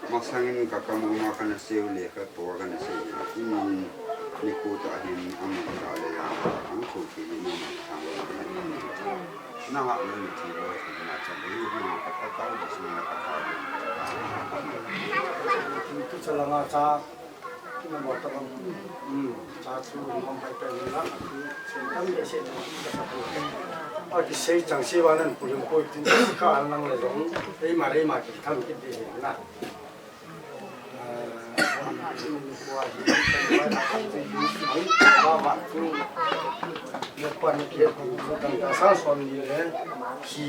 masangin kakamu makan nasi oleh ke tua kan nasi ini ni kuda ini amat kali ya angkut ini nama lain tiada macam ini nama kata tahu di sini kata itu selama cak kita buat apa cak tu memang baik lah sentam biasa oh di sini jangan siaran punya poin kalau nang ledong mari kita tahu kita na depan dia tentang sanson ni si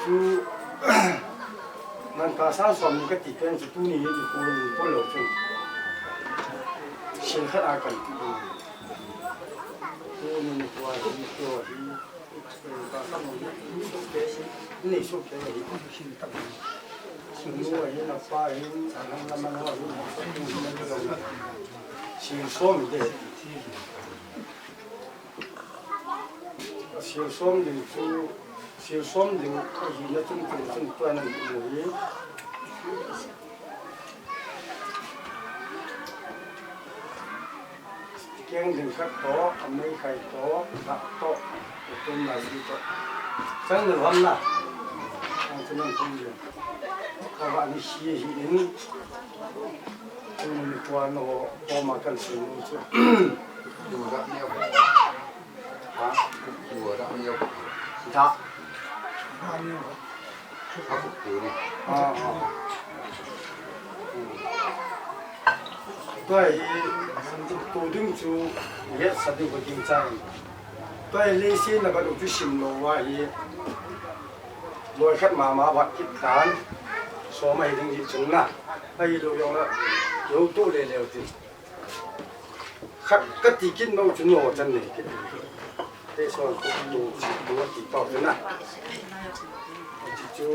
tu nanti sanson ni ketika itu ni itu boleh tu sihat akan tu ni kuat ituนี่สุดเลยสิ่งนี้นะป้าเห็นสารน้ำมันว่าสิ่งส้มเด็ดสิ่งส้มดึงจูสิ่งส้มดึงก็ยินแล้วจึงตัวนั้นอยู่แกงดึงขัดโต๊ะไม่ไข่โต๊ะตักโต๊ะต้มไหลดีโต๊ะฉันหนึ่งวันละฉันนั่งคุยอยู่เพราะว่านี่ชี้หินฉันมีตัวโนพอมากันสิ่งนี้ใช่ดูระเนียวฮะดูระเนียวจ้าเขาฝึกดูนี่ด้วยตัวดึงจูเย็ดสัตว์ดูจริงจังด้วยเลเซียนแล้วก็ดูที่ชิมโลว่าลอยขัดมาวัดกิจการสมัยถึงจุงนะให้ดูยองละเดี๋ยวตู้เร็วๆทีขัดก็ตีกินเราจุนโง่จันนี่กินแต่ส่วนตัวดูตีเป่าจันนะจู่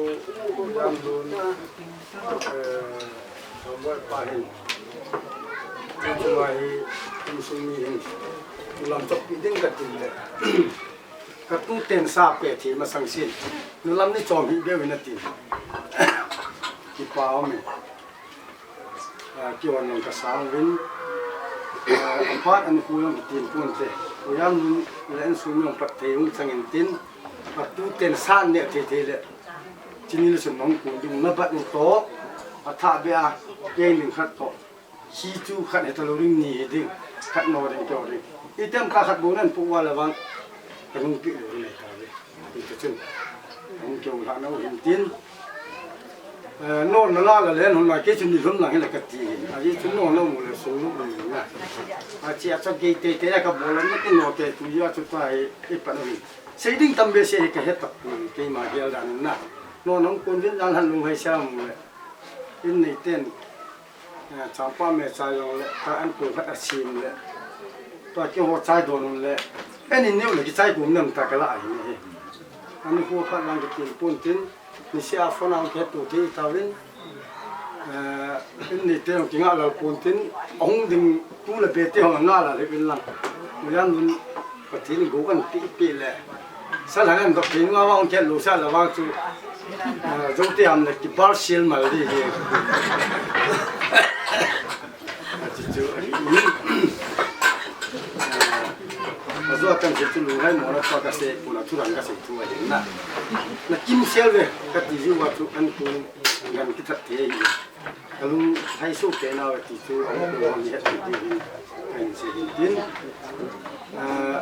ยามดูสมบัติป่าหินจู่ไอ้คุณสุมีหินลำจบดิ้งกัดติเลยกระตุ้นเต้นซาเปทีมาสังสินนู่นลำนี่จอมหิเบี้ยวินาทีกี่ป่าวมั้ยกี่วันนึงก็สาววินพอดอันคุยมันตีนปุ่นเตะพยายามเล่นสูงยองปัดเทียงสังเกตตินกระตุ้นเต้นซาเนี่ยเทเลยที่นี่เราสมองกูดึงนับบัดนี่โตอัฐเบียเก่งหนึ่งขัดโตชี้จูขัดให้ตะลุริงนี่ดึงขัดโนดึงจอดึงอีเต็มข้าขัดโบนั่นพวกว่าระวังกระนุงปีเลยนี่ครับอีกจุดผมเกี่ยวกับน้องหินตินโน่นนั่นล่ะก็เลยหุ่นมาเกี่ยชุนดีรุ่มหลังให้เลยกระตีอาชีพชุนโน่นเราหมดเลยสูงลูกเลยนะอาชีพสักกี่เตะกับโบราณนี่ก็โน่เตะตุยว่าชุดไทยอีปันนี่เสียดิ้งตั้มเบสเสียก็เฮ็ดตับเกี่ยมาเกี่ยวกันนะโน่นน้องคนที่ยันหันลงให้เช้าหมดเลยอินนี่เต้นชาวป้าแม่ชายลงเลยถ้าอันกูพัดอาชีพเลยตัวเกี่ยวกับชายโดนเลยอันนี้เนี่ยเลยที่ชายกูเนี่ยมันตะกละอย่างนี้อันนี้กูพัดมันจะกินปุ่นตินนี่เสียฝนเอาแค่ตัวที่ทาวินอันนี้เต้นจริงๆเราปุ่นตินองดึงตู้เลยเปิดเต้นของน่าละเลยเป็นหลังเมื่อนั้นปฏิทินกูกันปีเลยสถานการณ์ตกทิ้งว่าแค่ลูกชายเราว่าจู่จุดที่ทำเนี่ยที่บาร์เซลมาเลยที่จู่มาดูกันที่จู่ให้หมอเราพอจะเสกคนละทุรังก็เสกทั่วเองนะกินเซลเลยก็ที่จู่ว่าจู่อันกูงานคิดทัดเทียอยู่ถ้าลุงให้สู้แกน่าที่จู่เอาตัวนี้ให้ดีเป็นสิ่งที่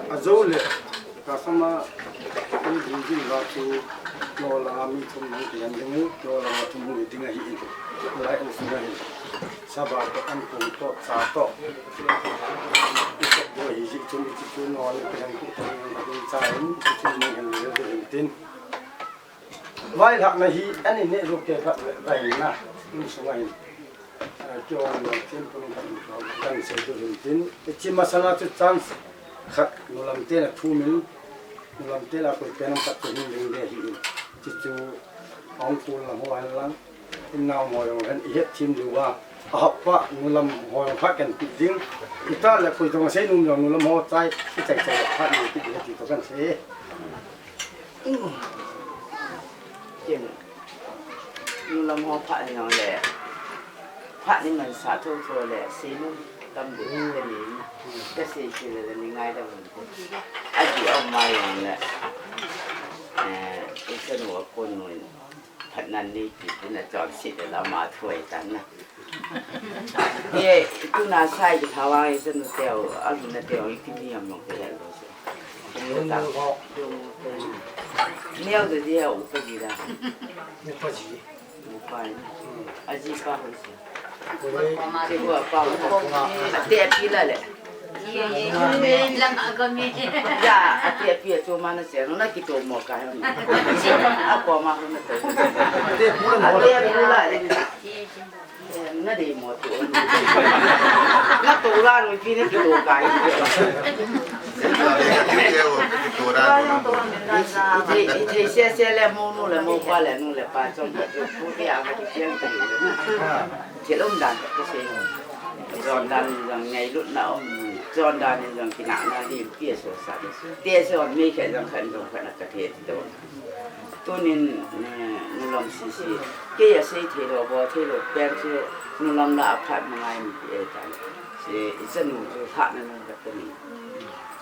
อาจูเลยก็สมาอันนี้จริงๆว่าจู่โนรามีทุ่มหนึ่งเดือนยังโนราทุ่มหนึ่งเดือนให้อินหลายองค์เลยสบายก็อันคงโตสาโตอีกด้วยอีกชุ่มอีกชุ่มนอนเป็นผู้ทำเป็นใจชุ่มมันกันเลยเป็นตินไว้ถักในฮีอันนี้เนี่ยลูกเกศอะไรนะนี่สมัยจวนเช่นคนกันกันเสด็จตินจิมาสนาจุดจันทร์ขัดนุลำเตะทุ่มนึงนุลำเตะเราเป็นน้ำตัดตัวนี้เดียวฮีจิจูองค์ปูนละหัวหลังเป็นนาวมอยกันอีกทีมดูว่าอาบว่านุลำหัวพักกันปิดดิ้งอีตาเลยคุยตรงเส้นนุ่มอย่างนุลำหัวใจที่ใจพักอยู่ปิดดิ้งที่ตัวกันเสีย เก่งนู่นลำหัวพระนี่น้องแหละพระนี่มันสาธุตัวแหละสีนุ่มตำบุญเป็นนี้ก็สีคืออะไรนี่ง่ายแต่มันอาจีเอามาอย่างแหละไอ้สนุกคนหน่วยพันนันนี่จิตนี่จอดสิเรามาถวยกันนะเนี่ยตู้นาใส่จะทว่าไอ้สนุกเตียวอันนั้นเตียวอีกที่นี่มันก็ได้เลยเนี่ยจะเดียวอุปจิระอุปจิอาจีป้าคนเสียที่ว่าป้าเตี้ยปีละเลยจ้าเตี้ยปีตัวมันเสียนั่นกิโตหมอกกันอ่ะพอมาคนนั้นเตี้ยปีละเลยนั่นดีหมดตัวนั่นตัวละหนูปีนี้กิโตกันที่เสียเลยมูนู่เลยมูป้าเลยนู่เลยป้าจงพูดที่อ่างที่เสียงตื่นเลยนะที่ล้มดันก็เสียงจอนดันยังไงรุ่นน้าจอนดันยังกินหนังนาดีเตี้ยสดใสเตี้ยสดมีแค่ยังขันตรงขนาดกระเทียมตัวนี้นุ่มลำซีเกี่ยเสียที่เราบอกที่เราแปลงที่นุ่มลำละพัดมาไงมีเอตันเสียสนุกพัดนั่นแบบนี้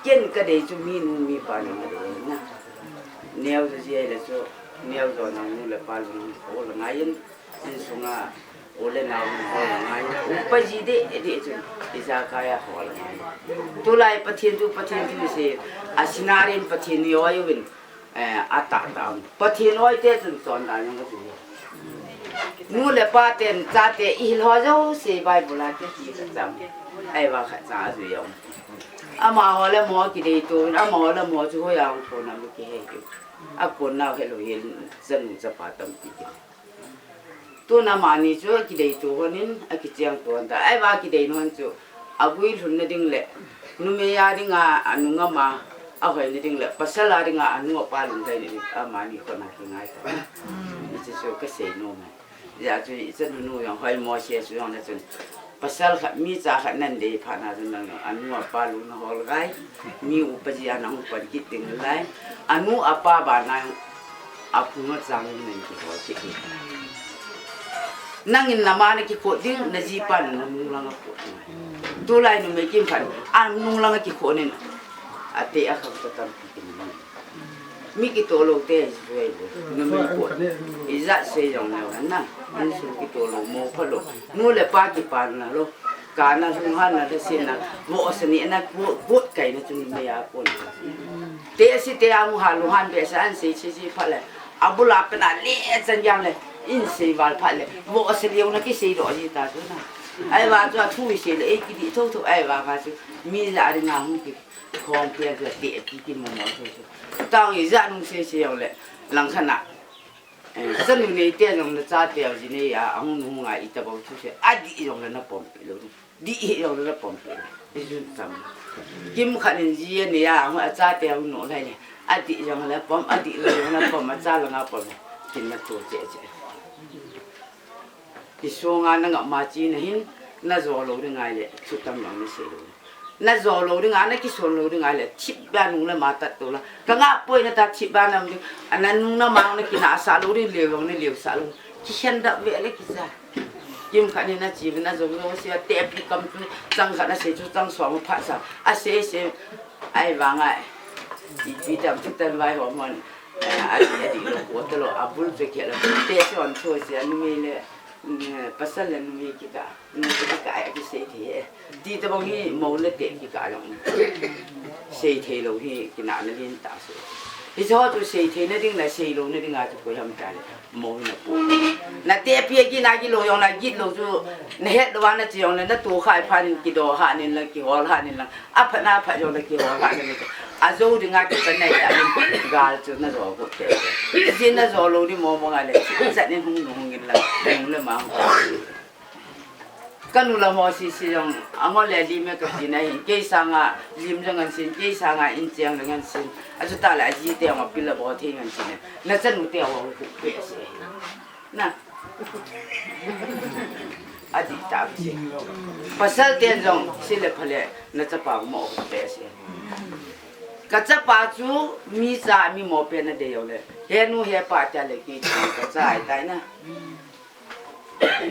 เก่งก็ได้จุมีนุ่มมีปานมาเลยนะเนียวจะเสียเลยsoเนียวจอนนุ่มเลยปานนุ่มโอ้ละไงยันสุงาโอ้เลยน้ำโอ้ละไงอุปจิเดเดจุอิจากายาหัวละไงตุลายปะเทียนตุปะเทียนที่เสียอาชินารินปะเทียนย้อยวินอาตาตามปะเทียนย้อยเต้จุจอนได้ยังก็ถูกนู่นเลยป้าเต้นจ้าเต้อีหล่อเจ้าเสียใบบุหรี่ที่จีนจำไอ้ว่าข้าจ้าสุยองอามาหัวเลยหมอกิเลสตัวอามาหัวเลยหมอช่วยยังคนนั้นไม่เกี่ยอยู่อาคนน่าให้เราเห็นสนุกจะปาตั้มปีกันตัวน้ำมันนี่ช่วยกิเลสตัวนี้อากิจยังตัวนั้นไอ้ว่ากิเลสนั้นช่วยอาบุยหุ่นนี่ดิ้งเละนุ่มเมียดิ้งอานุงมาเอาให้นี่ดิ้งเละภาษาลาดิ้งอานุงปาลุงได้นี่อามานี่คนนั้นง่ายกว่านี่จะช่วยก็เสียนุ่มอยากจะจะนุ่มอย่างให้หมอเสียช่วยนั่นจนpasal mi cha khat nan de phana nan anu apa lu na hol gai mi upaji ana upar ki ting lai anu apa ba na apu ma chang nen ki ho chi ki nangin nama na ki ko ding na ji pan na nu lang ko tu lai nu me kim phan an nu lang ki ko nen ate a kha ta tam ki ni mi ki to lo te suai nu me ko iza se yong na naนี่สุกิโตโลโมพะโลนู่นแหละป้ากี่ปานนะโลกานะลุงฮันนะเสียนะโมอสนี่นะพูดไก่นะจุนไม่ยาคนเตะสิเตะอามุฮันลุงฮันเบสอันสิชิพะเลยอาบุลาเป็นอะไรจันยังเลยอินสิวาลพะเลยโมอสเลียวนะกี่สิรอจิตาตัวนะไอ้ว่าตัวทุยสิเลยไอ้กิดิทุกไอ้ว่าค่ะสิมีละอะไรงามุกิของเพียงจะเตะกินมันหมดทุกต้องอีจันเสียอย่างเลยหลังขณะสนุกในเตี้ยลงนะจ้าเตี้ยจีนี่อ่ะอังนุ่งไงอีตาบอกทุกเช้าดีลงเลยนะปอมไปเลยดีลงเลยนะปอมไปนี่จุดจำกิมขันจีนี่อ่ะอังจ้าเตี้ยนุ่งอะไรเนี่ยดีลงเลยปอมดีลงเลยปอมจ้าลงอ่ะปอมกินมาตัวเจ๊ที่ช่วงงานนั่งมาจีนหินน่าจะรู้เรื่องไงเลยสุดท้ายมันไม่เสียเลยน่าจะรู้เรื่องอะไรที่ส่วนรู้เรื่องอะไรชิบบ้านนุ่งเลยมาตัดตัวละก็ง่ายป่วยนะตัดชิบบ้านนั่งอันนั้นนุ่งน้ำมันนั่งกินอาสารู้เรื่องเลี้ยวนี่เลี้ยวสาลงที่ฉันดับเวลกิจยิ่งขันนี่นะจีบน่าจะรู้เสียเตะปีกำจุจังขันน่ะเสียจุจังสองพัดสามอาเสียไอ้บางไอ้ปีดำจุดตันไว้หัวมันไอ้ดีลูกหัวตลอดอาบุลจะเกี่ยวเตะส่วนช่วยเสียนุ่มเลยภาษาเล่นมีกี่กะนุ่มกี่กะไอ้ที่เสียทีดีแต่บางทีมองเล็กเด็กกี่กะอย่างเสียทีเราที่กินน้ำนั่นเองตาสุดที่ชอบตัวเสียทีนั่นดิ้งเลยเสียเรานั่นดิ้งอาจจะคุยทำใจมองน่ะปุ๊บน่ะเตะเพียกี่นากิโลยองน่ะกิโลจู่เนี่ยเหตุวันน่ะจียองน่ะตัวขายพันกิโลหานี่ละกี่หัวหานี่ละอ่ะพันหน้าพันยองละกี่หัวหานี่ละอาโจดิ้งอากี่ปันไหนอ่ะกาลจู่น่ะรอกูเตะจีน่ะรอเราดิมองอะไรสัตว์นี่หงกินละหงเลยมากันนู่นละมอสิสิยองอ่างเลยลิมกับจีน่ะเกี่ยสังอ่ะลิมจังกันสิเกี่ยสังอ่ะอินเจียงจังกันสิอาจจะตาละจีเตะมาพิลละบ่เที่ยงกันสิเนี่ยน่าจะนู่นเตะว่ากูเปย์สิน่ะอาทิตย์ตาสิภาษาเตียนจงสิเลยพะเลยน่าจะปากหมอกูเปย์สิ ก็จะป่าจูมีสามีหมอเป็นเดียวเลยเฮนูเฮป่าจะเลยกี่ก็จะไอ้ตายนะ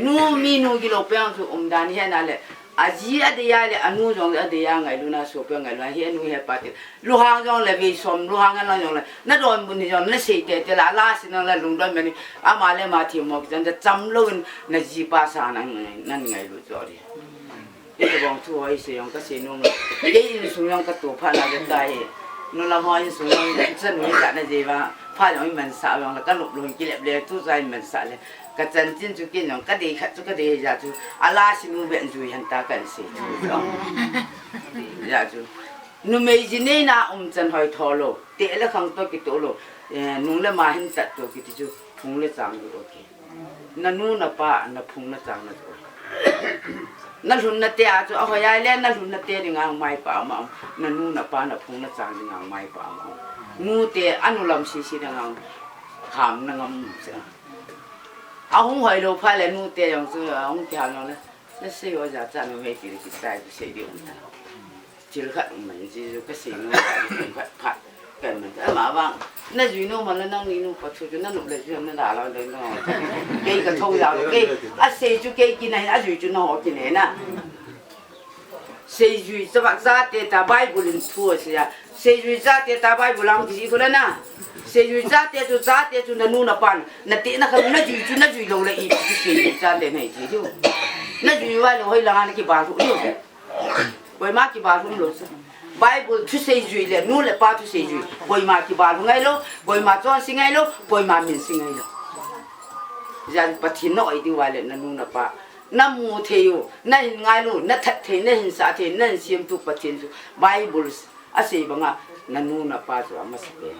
นูมีนูกิโลเปียงจูดานเฮนั่นแหละอาจีอเดียเลยอนุจงอเดียไงลูน่าโซเปียงไงลูน่าเฮนูเฮป่าที่ลูกหางจงเลยวิสมลูกหางกันจงเลยนั่นโดนบุญจงนั่นเสียเตละลาสินั่นเลยลุงโดนแบบนี้อามาเลยมาที่หมอกจันจะจำลุนนั่นจีป่าสานั่นไงลูกจอดีเดี๋ยวบอกทัวร์ไอ้เสียงก็เสียนุ่มเดี๋ยวสุยังก็ตัวพันอะไรได้นู่นละพอยิ่งสุยังจะหนุ่ยกันนะจีว่าพาอย่างนี้มันสาวอย่างแล้วก็หนุบลงกิเลสเลยทุกใจมันสาวเลยก็จันจินจุกินอย่างก็ดีขัดจุก็ดีอย่าจูอาลาสินุ่มเป็นจุยันตากันสิอย่าจูนุ่มไม่จีนี่นะจันหอยทอโลเตะแล้วขังตัวกิโตโลนุ่งเลยมาเห็นตัดตัวกิจูพุงเลยจังอยู่โอเคนั่นนู่นน่ะป้าน่ะพุงน่ะจังน่ะตัวนั่นหุ่นนั่นเตะจูเอาไปย้ายเล่นนั่นหุ่นนั่นเตะดึงเอาไม้ป่ามานั่นนู่นน่ะป้าน่ะพุงน่ะจังดึงเอาไม้ป่ามางูเตะอนุลมซีซีดึงเอาขามดึงเอาเสียเอาหุ่นหอยโลพายเลยงูเตะอย่างเสือหุ่นแก่แล้วเลยแล้วเสียว่าจะจันไม่ตีเลยกินใจก็เสียเดียวนะจีรขัดมันจีรก็เสียงูขัดกันมันแต่มาบ้างนั่นอยู่นู่นมันนั่งนี่นู่นพอช่วยนั่นหนุบเลยช่วยนั่นด่าเราเลยเนาะเกย์ก็โทรยาวเกย์อ่ะเสียจุเกย์กินไหนอ่ะอยู่จุนหอกินไหนนะเสียจุสวัสดิ์ซาเตตาไบเบิลทั่วเสียเสียจุซาเตตาไบเบิลอังกฤษคนละนะเสียจุซาเตจุนั่นนู่นน่ะปันนั่นเตนะเขานั่นอยู่ลงเลยอีกเสียจุซาเตไหนจีดูนั่นอยู่ว่าเราให้ล้างกี่บาทรู้ไหมไว้มากี่บาทรู้รู้สิไบเบิลทุกสิ่งจุเลยนู่นเลยป้าทุกสิ่งจุไว้มากี่บาทรู้ไงลูกไว้มาจวนสิ่งไงลูกไว้มามินสิ่งไงลูกยันปะทินน้อยดีว่าเลยนั่นนู่นน่ะป้านั่นมูเทียวนั่นไงลูกนั่นทัดเทนั่นหินสาเทนั่นเสียมตุกปะทินจุไบเบิลอาศัยบังอ่ะนั่นนู่นน่ะป้าจะมาสเปน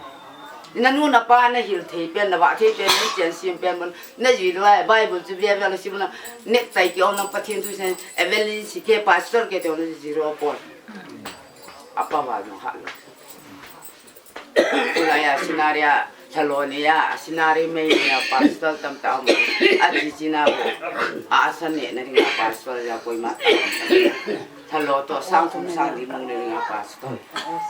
นั่นนู่นน่ะป้านั่นหิลเทียเป็นน่ะว่าเทียเป็นนี่เจนเสียมเป็นมันนั่นอยู่ด้วยไบเบิลจะเบียร์อะไรสิมันเน็ตไตเกี่ยวนั่งปะทินทุกสิ่งเอเวลินสิเกปาสเตอร์เกตัวนั่นจีโร่ปอนapa baru hal. Ulaya sinaria calonia sinari meya pastel tam aji cina asan ni nari pastel ya koi mat. Calo to sang thum sang di mung nari pastel.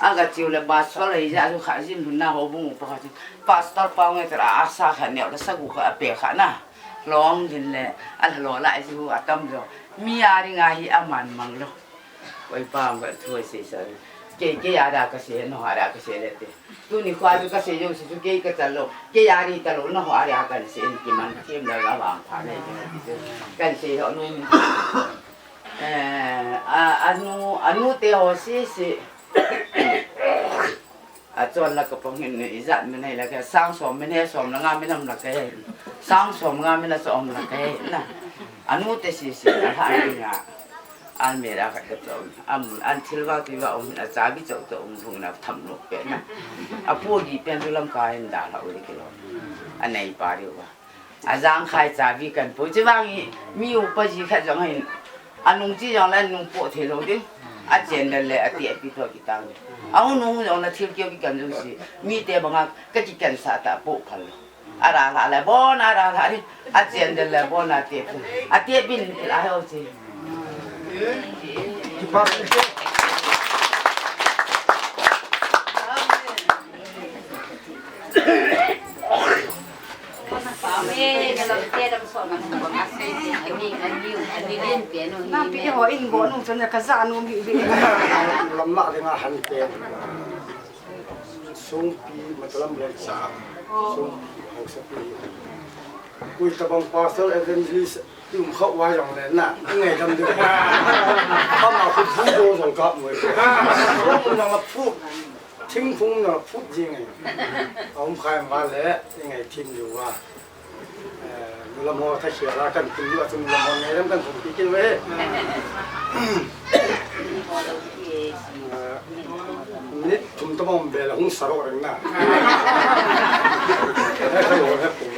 Aga ciule pastel ija tu khazin hunna hobung upahati. Pastel pawang itu asa khanya udah sagu kha ape khana. Long din le al lo lai ju atam jo. Miari ngahi aman mang lo. Koi pam ga thoi se sa. Ke ada kasi no ada kasi lete tu ni khwa ju kasi yo su ke ka talo ke yari talo no ada kan se ki man kim la ga wang pha ne kan se ho nu anu te ho si a chon la ka pong hin ni zat me nei la ka sang som me ne som la nga me nam la ka sang som nga me na som la ka na anu te si ha ni ngaอันเมราขัดกับตัวอันที่ว่าที่ว่าจ่าบิจตัวพุ่งนับทำนกเป็นนะพวกนี้เป็นตัวลำกายด่าเราเลยกิโลอันไหนปาริวะอาจารย์ใครจ่าบิกันปุ๊บจะว่ามีอุปจิขัดจังให้อันนุ่งจีจังแล้วนุ่งโปะเทโลดิอาเจนนั่นแหละอาเตียปิตัวกิตังเอานุ่งจังแล้วเที่ยวเกี่ยวกันจังสิมีแต่บางก็จิกันสาตาโปะพันอะไรอะไรบ่นอะไรอะไรอาเจนนั่นแหละบ่นอาเตียบินอะไรเอาสิNah, pikir hoi ini bonus, soalnya kesan umi ini. Lama dengan hanpe, Songpeh macam biasa, Songpeh Ccpur. Kui tabang pasal evangelis yung khâu qua dòng này nè, ngày đâm được, không nào cũng phun vô dòng cọp người, không nào là phun, thinh phun là phun gì ngày, ông khai mà lẽ ngày thìn nhiều quá, người làm hoa thay sửa ra cần tìm được, chúng làm hoa ngày đâm cần thủ kỹ kinh vậy, nít chúng ta mong về là không sợ rồi nè, cái đồ hết cũng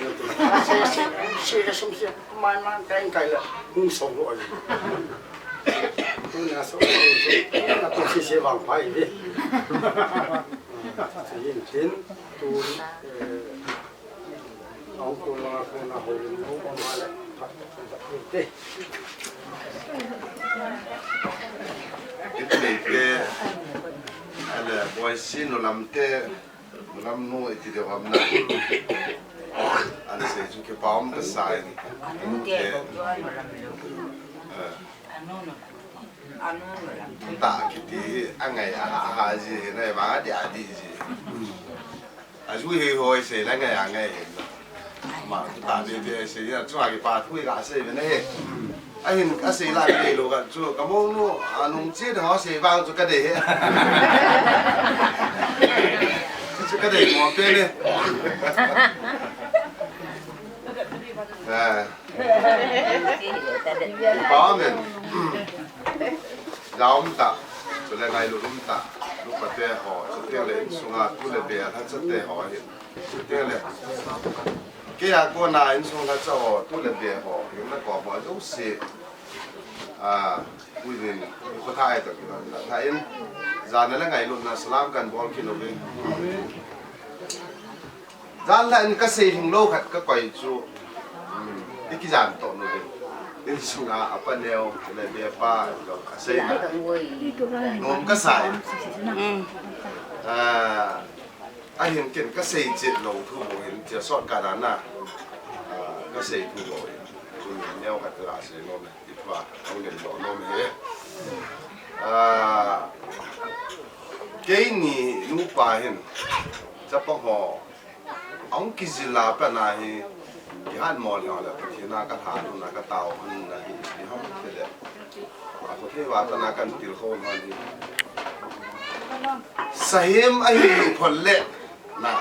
xe ra xong xe mai cái cày là không sống rồi tôi là sống rồi là tôi xe vàng phải đi nhìn đến tôi ông cô là hồi ông con mà lại đi cái này cái là Boicy no lam te no lam no iti de wam na an se ju ke paum ta sai ni ta ki ti angai a ji ne ba dia di ji a ju he hoi se la ngai angai mà ta đi đi sẽ là cho cái bà thui cả sẽ bên này anh cái sẽ lại cái đồ cái chỗ cái món nó nông chế thì họ sẽ vào chỗ cái đấy chỗ cái đấy món bên này à có mình rau ta chỗ này ngày lúc ta lúc bắt đầu họ chỗ tiếng lên xuống à tu lên bè hắn rất tệ họ hiện chỗ tiếng lên cái à cô nào anh xuống là cho tôi là biệt họ những cái quả bỏ dấu xì quy định có thay được là thay anh giờ này là ngày luôn là slam cần ball kilo bên giờ là anh cái xì hình lâu khát cái quầy chú đi cái giảm tổ nữa đi xuống à apa neo là biệt ba rồi cái xì nôm cái sải anh hiện kiện cái xây dựng lâu thu bồi hiện chỉ sót cả đàn à cái xây thu bồi chúng nhau cả cái xây nôm này ít quá ông nên bỏ nôm hết cái này nụ ba hiện chấp bằng họ ông kia là bên này cái hắn mò nhỏ là cái na cái thà luôn là cái tàu hắn là cái không cái đấy có thểว่าตนากันติลโคนมันดีสายมไอ้คนเละนะ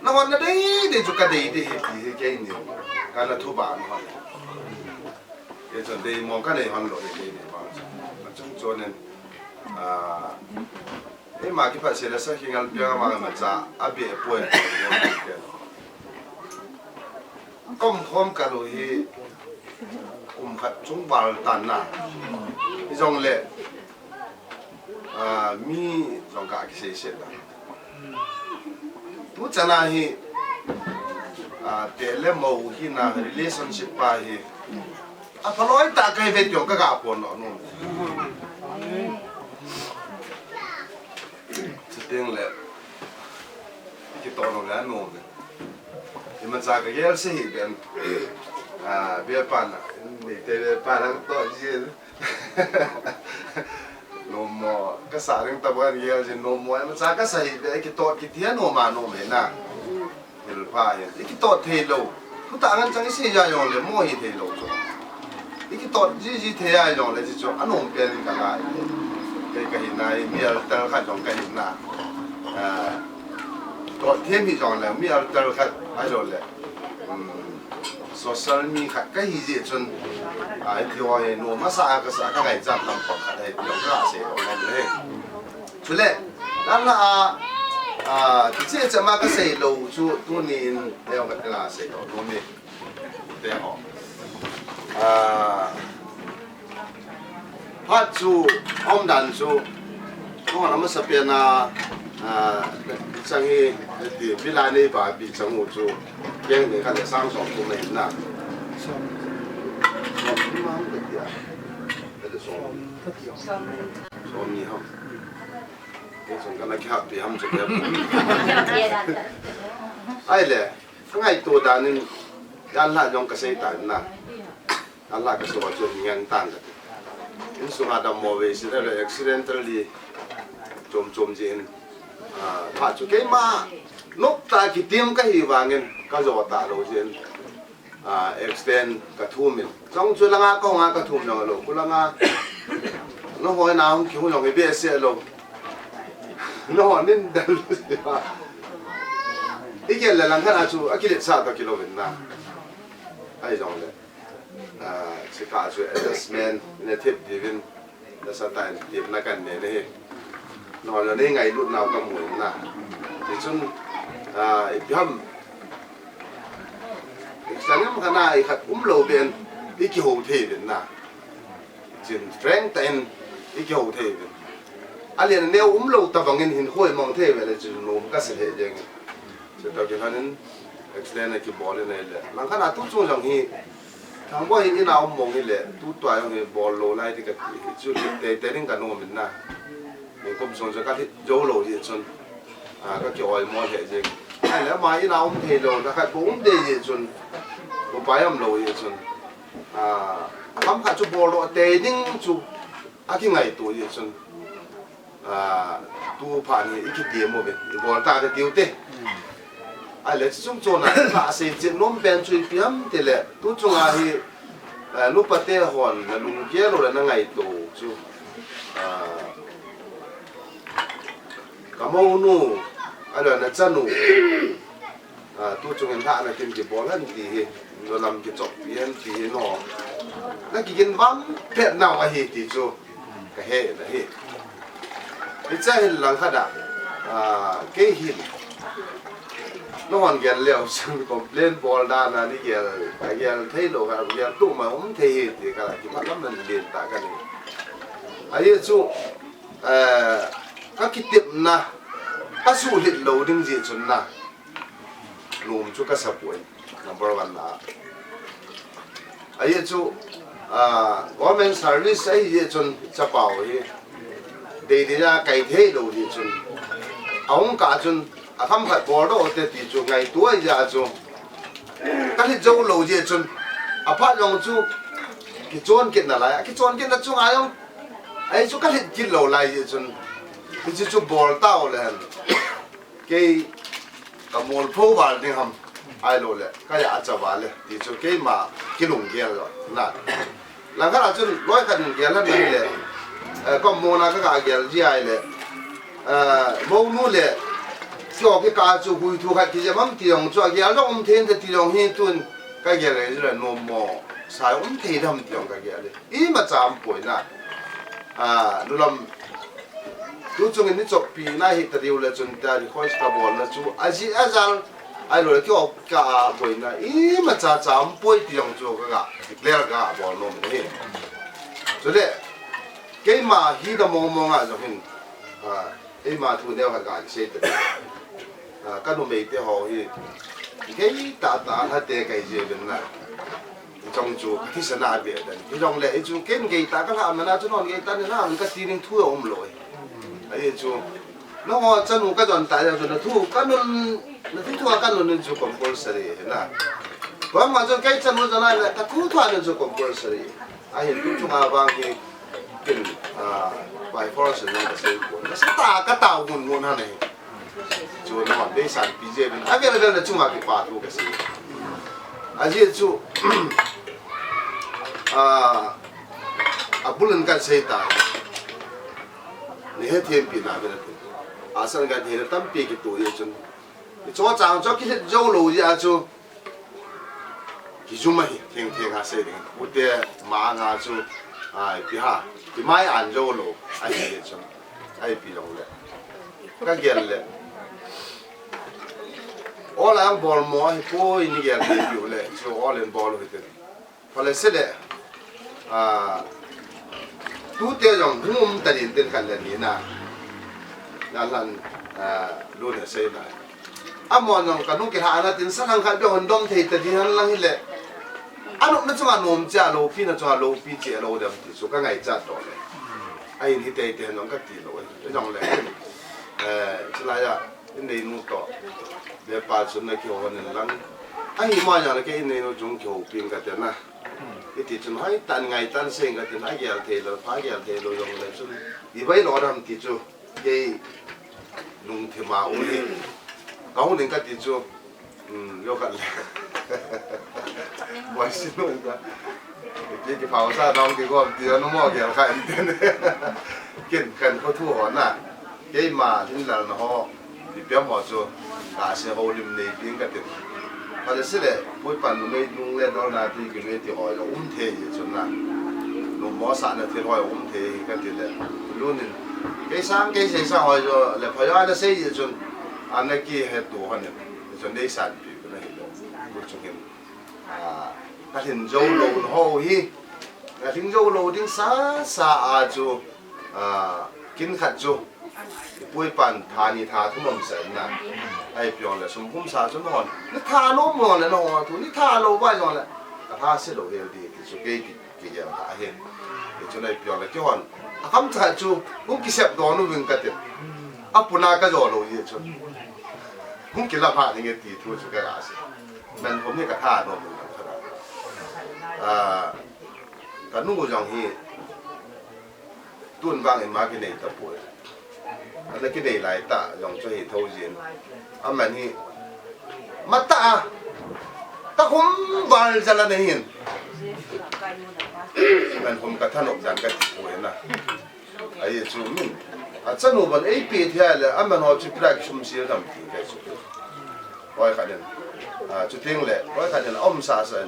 น้องนั่นได้จุกกระเดียดที่เก่งเนี่ยการละทุบานเขาเดี๋ยวจนได้มองกันในฮันโลเก่งเนี่ยบ้างมันจงจวนเนี่ยไอ้มาคิดว่าเสร็จแล้วสักอย่างเพียงมามันจะอาเบียป่วยก้มพร้อมกันเลยขัดจงบาลตันนะมีจงเละมีจงกากิเสียละทุกจนาฮีเตเลมูฮีนะ relationship ไปฮีพอร้อยตาใครเวทยงก็กาปนอ๋อนู่นจะเตียงเละที่ตอนนั้นแล้วนู่นที่มันจากเยลซี่เป็นเบียร์ปันอ่ะนี่เตเบียร์ปันทั้งตัวจีนนมก็สารึงตะวันเยลจีนนมมันจากก็ใส่ไอ้กี่ตัวกี่เทียนนมานมเห็นนะเห็นผ้าเห็นไอ้กี่ตัวเทโลทุกต่างกันจังสิยายองเลยมั่วเทโลจ้ะไอ้กี่ตัวจีเทียยองเลยจีจ้ะอันนมเป็นกันไงก็เห็นนายมีอะไรแต่ละขั้นจงก็เห็นนะตัวเทียนมีจงเลยมีอะไรแต่ละขั้นไอ้โลเลยsocial มีขัดก็ฮิจิจนที่ว่าเห็นว่ามาสาก็สาก็ไงจับลำปอกขัดให้ยกกระเสียออกมาเลยชุดเล่นั่นละที่เชื่อจะมาก็เสียลูชูตัวนี้เดี๋ยวกันกระเสียตัวนี้เดี๋ยวพัดชูอ้อมดันชูก็เราไม่สเปียนะจังฮีที่พิลานี่ป่าปีจังหูชูยังมีการสร้างสองตัวเองนะสองมั่งก็เดียวแต่สองนี่ครับที่สองกันแล้วแค่ปีห้ามจะเดียวไอ้เล่ทั้งไอ้ตัวด้านนึงด้านละยองกระเซ็นต่างนะด้านละกระสุนจุดเงี้ยต่างกันอินสุราดามโมเวสิได้เลย accidentally จมจีนถ้าจุดเกี่ยมานกตาคิดเตรียมก็หิวางินก็จะว่าตาโลเจนextend กระทุ่มมันจ้องจุดละงาก็งากระทุ่มยังโลกุละงาน้องหอยน้ำคิ้วยังไม่เบี้ยเสียโลน้องนี่เดินสิว่าอีกอย่างเลยหลังขนาดชูกิเลส3กิโลเมตรนะไอ้จงเลยสิกาชู adjustment ในทิพย์ดีวินและสไตล์ทิพย์นักการเนี่ยนี่นอนแล้วนี่ไงรุ่นเราก็หมุนนะที่จนอีกคำอีกสังเกตมันขนาดอีกขัดโลเป็นอีกกี่หัวเทียนนะจินแรงแต่อีกกี่หัวเทียนอะไรเนี่ยโลตะวังเงินหินห้วยมองเทียนเลยจินโน้มก็เสียยังจะตอนที่นั้นเอ็กซ์เลนกี่บอลเลยเลยหลังขนาดทุกช่วงอย่างนี้ทางว่าเห็นที่เรามองนี่แหละทุกตัวอย่างนี้บอลโลไล่ที่กับจุดเตะเตะนี่กันโน้มนะโม mình cũng xong cho các thị dấu lầu gì xuân các kiểu hỏi mò hệ gì hay là mai nào ông thầy lầu các khách cũng đi gì xuân một bài âm lầu gì xuân khám khát chụp bò lộ tê nhưng chụp cái ngày tuổi gì xuân tu phản thì ít điểm một việc bò ta cái tiêu tê ai lấy chúng cho này là xây dựng nôm bên chui phiếm thì lệ tu chung thì lúc bắt tê hòn là lùng kia rồi là nó ngày tổ chú cảm ơn nu ai là chân nu tu chung hiện tại là tìm cái bó lần thì nó làm cái chọc phiếm thì nó cái kiến vắng phết nào ai thì chú cái hệ là hệ cái trái là khá đặc cái hình nó hoàn toàn liệu xong complain ball đa là đi kia cái kia thấy đồ cái kia tụ mà không thấy thì cái chỉ bắt lắm mình liền tại cái này ấy chú các cái tiệm na các số liệu đầu đinh gì chuẩn na lùm chú các sập quỷ number one là ấy chú government service ấy gì chuẩn chấp bảo ấy để ra cái thế đầu gì chuẩn ông cả chuẩn không phải bỏ đâu thì chú ngày tuổi giờ chú các cái dấu lâu gì chú phát lòng chú cái chôn kiện là lại cái chôn kiện là chú ai không ấy chú các cái lâu lại gì chú cái chú bỏ tao lên cái môn phô vào đi ham ai lâu lên cái nhà cho vào lên thì chú cái mà cái lồng kia rồi nè là cái nào chú nói cái lồng kia là này lên có môn nào cái kia gì ai lên môn nu lên cho cái cá chú vui thu khách thì mắm tiền cho cái đó ông thiên thì tiền hiện tuần cái cái này là nó mò sai ông thiên làm tiền cái này ý mà chạm bồi nè nó làm chú chung cái chụp pi này hiện tại điều là chúng ta đi khỏi cái bồn là chú ai rằng ai rồi cái cả bồi nè ý mà chạm bồi tiền cho cái lẽ cái bồn nó mình hết cho nên cái mà khi đó mong à rồi hình cái mà thu đeo cái sẽ được cái nó mấy cái họ cái ta là để cái gì bên này trong chỗ cái sân nào vậy đấy cái trong lệ chỗ cái ta cái làm mà chỗ nó cái ta nó làm cái tiền thu ông rồi ấy chỗ nó họ chân cái đoạn tại là nó thu cái nó thu cái nó nên chỗ compulsory là còn mà chỗ cái chân nó này là ta cứ thu nên chỗ compulsory ấy cũng chúng ta vang cái by force nó sẽ ta cái tàu nguồn này chú nó hoàn để sản bây giờ mình cái này là chúng ta cái phát luôn cái gì giờ chú bulan cái gì ta này hết thiên pin nào vậy đó sang cái này tâm pin cái tuổi chú cho trang cho cái dấu lâu gì chú cái chú mày thiên hà sẽ đi bữa tiệc mà ngà chú bị ha bị mai ăn dấu lâu ai vậy chú ai bị lâu đấy cái gì đấy all ang ball mo hi ko ini gel di le so all in ball with it phale se de tu te jong hum ta din tin kan le ni na lan lu ne se na amon jong kanu ki ha na tin sa hang kha be hon dom thei ta di han lang hi le anu na chunga nom cha lo pi na chunga lo pi che lo dem ti so ka ngai cha to le ai ni te te nong ka ti lo e jong le chla ya nei nu to để bà xuân này kiểu hơn lắm anh mà nhà cái này nó giống kiểu pin cái tiền na cái thì chúng hay tan ngày tan sinh cái tiền ai giờ thì là phá giờ thì rồi dùng lại xuân vì vậy nó làm thì chú cái nung thì mà ổn định có nên cái thì chú vô cái Boicy luôn cái pháo ra đông cái gom thì nó mò kiểu khai kiện cần có thua hòn à cái mà thế là nó thì béo mò chú cả sẽ hậu lim này biến cái tiền, và là sẽ là mỗi phần nó nung lên đó là thì cái này thì hỏi là thế gì cho nên nó mỏ sẵn là thì hỏi thế cái tiền này luôn cái sáng cái gì sáng hỏi rồi là phải ai là xây gì cho anh ấy kia hết đủ hơn cho nên sản bị cái này đó cho nên cái hình dấu lâu hậu hi cái hình dấu lâu tiếng xa cho kinh khát cho bôi bàn thà ni thà thu mầm sền na ai biểu là sum hum sa cho nó hòn nó thà nó mòn là nó thu ni thà lâu bao giờ là ท่าเสียโลเฮลดีที่สุดเกย์ที่ยังหาเห็นจนในปีนั้นที่วันคำสั่งจูผมคิดเสียบโดนนู่นวิ่งกันเต็มอัปปุนาก็จะโลเยจนผมคิดละผ่านยังไงตีทั่วสุดแก่อาศัยมันผมนี่ก็ท่าโดนเหมือนกันครับกันนู่นอย่างที่ตุนบางเอ็นมากินในตะปูอันนั้นกินในหลายตาอย่างช่วยเท่าเย็นอันมันนี่มาตาผมบาลจะละเนี่ยเห็นมันผมกับท่านอกจันกับติดหัวนะไอ้จูมินอาจารย์หนูบอกไอ้ปีที่แล้วอันมันเอาจุดแรกชุมเสียทำที่แค่สุดร้อยคะแนนจุดทิ้งเลยร้อยคะแนนอ้อมสาสัน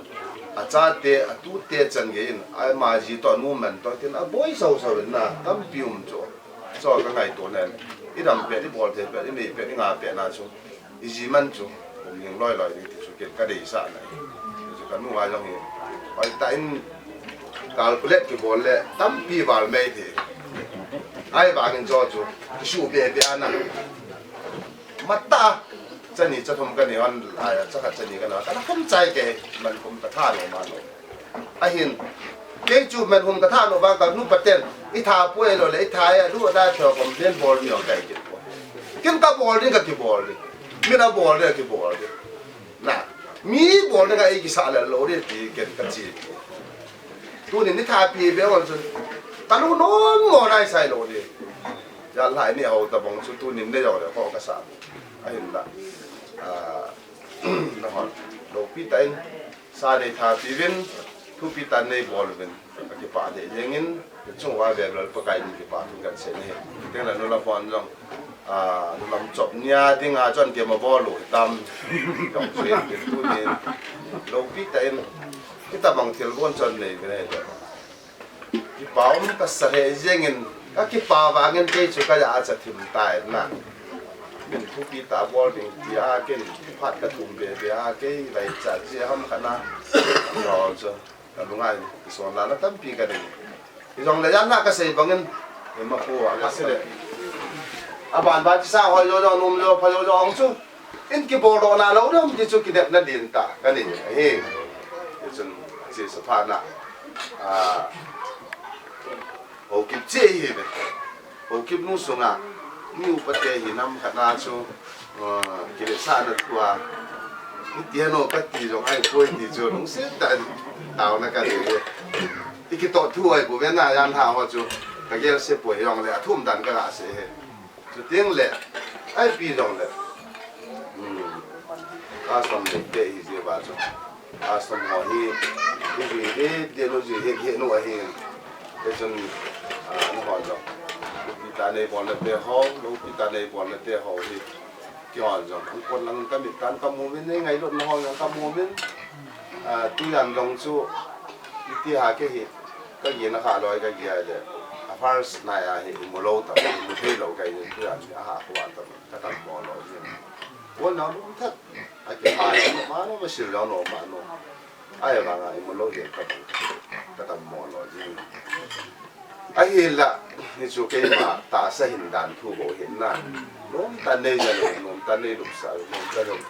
อาจารย์เตะตู้เตะจังเกินไอ้มาจีตอนนู้นมันตอนที่น่ะบ่อยสาวๆน่ะตั้มพิมพ์จ่อก็ไงตัวนั้นอีดำเป็ดที่บอลเตะเป็ดที่ไม่เป็ดที่งาเป็ดน่ะจู่อีจีมันจู่ผมยังร้อยนี่ที่สุดเกินก็ได้สาหน่อยจุดกันนู้นว่าอย่างนี้ไอ้แต่อินกาลเล็กที่บอลเลยตั้มปีบอลไม่เถอะไอ้บางคนจ่อจู่ชูเปียอันนั้นมาตาจะนี่จะทำกันนี่วันจะขัดจะนี่กันนะแต่ละคนใจแกมันผมกระท่าลงมาเลยไอ้เห็นเกจูมันผมกระท่าลงมากับนู่นประเด็นอีท่าป่วยเลยอีท่าดูได้เถอะผมเล่นบอลมีอะไรกินบ่กินกับบอลนี่กับกี่บอลดิมีน่ะบอลเนี่ยกี่บอลดิน่ะมีบอลเนี่ยก็ไอ้กิสาเลยโลดที่กินกันจีดูนี่ท่าปีเบี้ยวันสุดตาลูน้องมอได้ใส่โลดิยันหลายนี่เอาตะบงสุดตัวนี้ได้ยังเลยพอกระสานไอ้เห็นละนะครับเราพิจารณาสาเหตุที่เป็นทุกพิจารณาบอลเป็นกี่ป่าเดียยังงั้นช่วงว่าแบบเราประกายมีกี่ป่าทุกกันเสร็จเนี่ยดังนั้นเราฟังเราเราจบเนี่ยที่งานจนเกี่ยวมาบอลลูตามกับเสียงเป็นตัวนี้เราพิจารณาที่ตาบางทีเราวนจนเลยก็ได้กี่ป่ามันก็สาเหตุยังงั้นก็กี่ป่าบางงั้นที่ชุกก็จะอาจจะถิ่มตายนะเป็นทุกปีตาบอลเป็นที่อาเกนพัดกระทุ่มเบียอาเกนไรจัดเจ้าห้องขนาดเราจะกันลงไงส่วนนั้นตั้งปีกันเองที่ตรงเลยยันนักเกษตรบางเงินเห็นมาพูดอะไรสิเลยอาบานบ้านที่สร้างหอยโยนนุ่มโยพยโยองชูอินกิบอลน่าเราเริ่มจะจุกินเด็กนั่นดินตากันนี่เฮ้ยจนเสียสภาพน่ะโอ้กิบเจี๊ยบโอ้กิบนุ่งสงอ่ะมีอุปเทหินำขนาดชูกิเลสานัตัวนี่เดียโนก็ตีจงไอ้คุยตีจงนุ่งเสียแต่ดาวนักการเมืองที่คิดต่อทั่วไอ้ผู้เป็นนายยันหาว่าจูก็เยอะเสียป่วยยองเลยทุ่มดันก็ละเสียจุดเตียงเลยไอ้ปีจงเลยอาสมเด็กเด็กที่บ้านจูอาสมหัวที่เดียโนจูเห็นหนูเห็นแต่จนนั่นหัวจูปีตาในบอลเตะห้องลูกปีตาในบอลเตะห้องที่กี่หัวจูทุกคนนั่งกันบิดกันกำมือเป็นยังไงรถห้องยังกำมือเป็นตัวอย่างลงจูที่หาแค่เห็นก็ยินนะคะลอยก็ยี่เลยฟาร์สนายเห็นมุโลตัดมุเทโลก็ยินตัวอย่างอาหารตัวตัดก็ตัดบอลลอยยินวันนั้นรู้ทัดไอ้ที่หายมาโน้มาสิลล์โน้มาโน้ไอ้บางไอ้มุโลเด็กก็ตัดบอลลอยยินไอ้เห็นละนี่จูเกมาตาเสียหินดันทุกเห็นน่ะน้องตันเนยจะลงน้องตันเนยลูกสาวน้องจะลง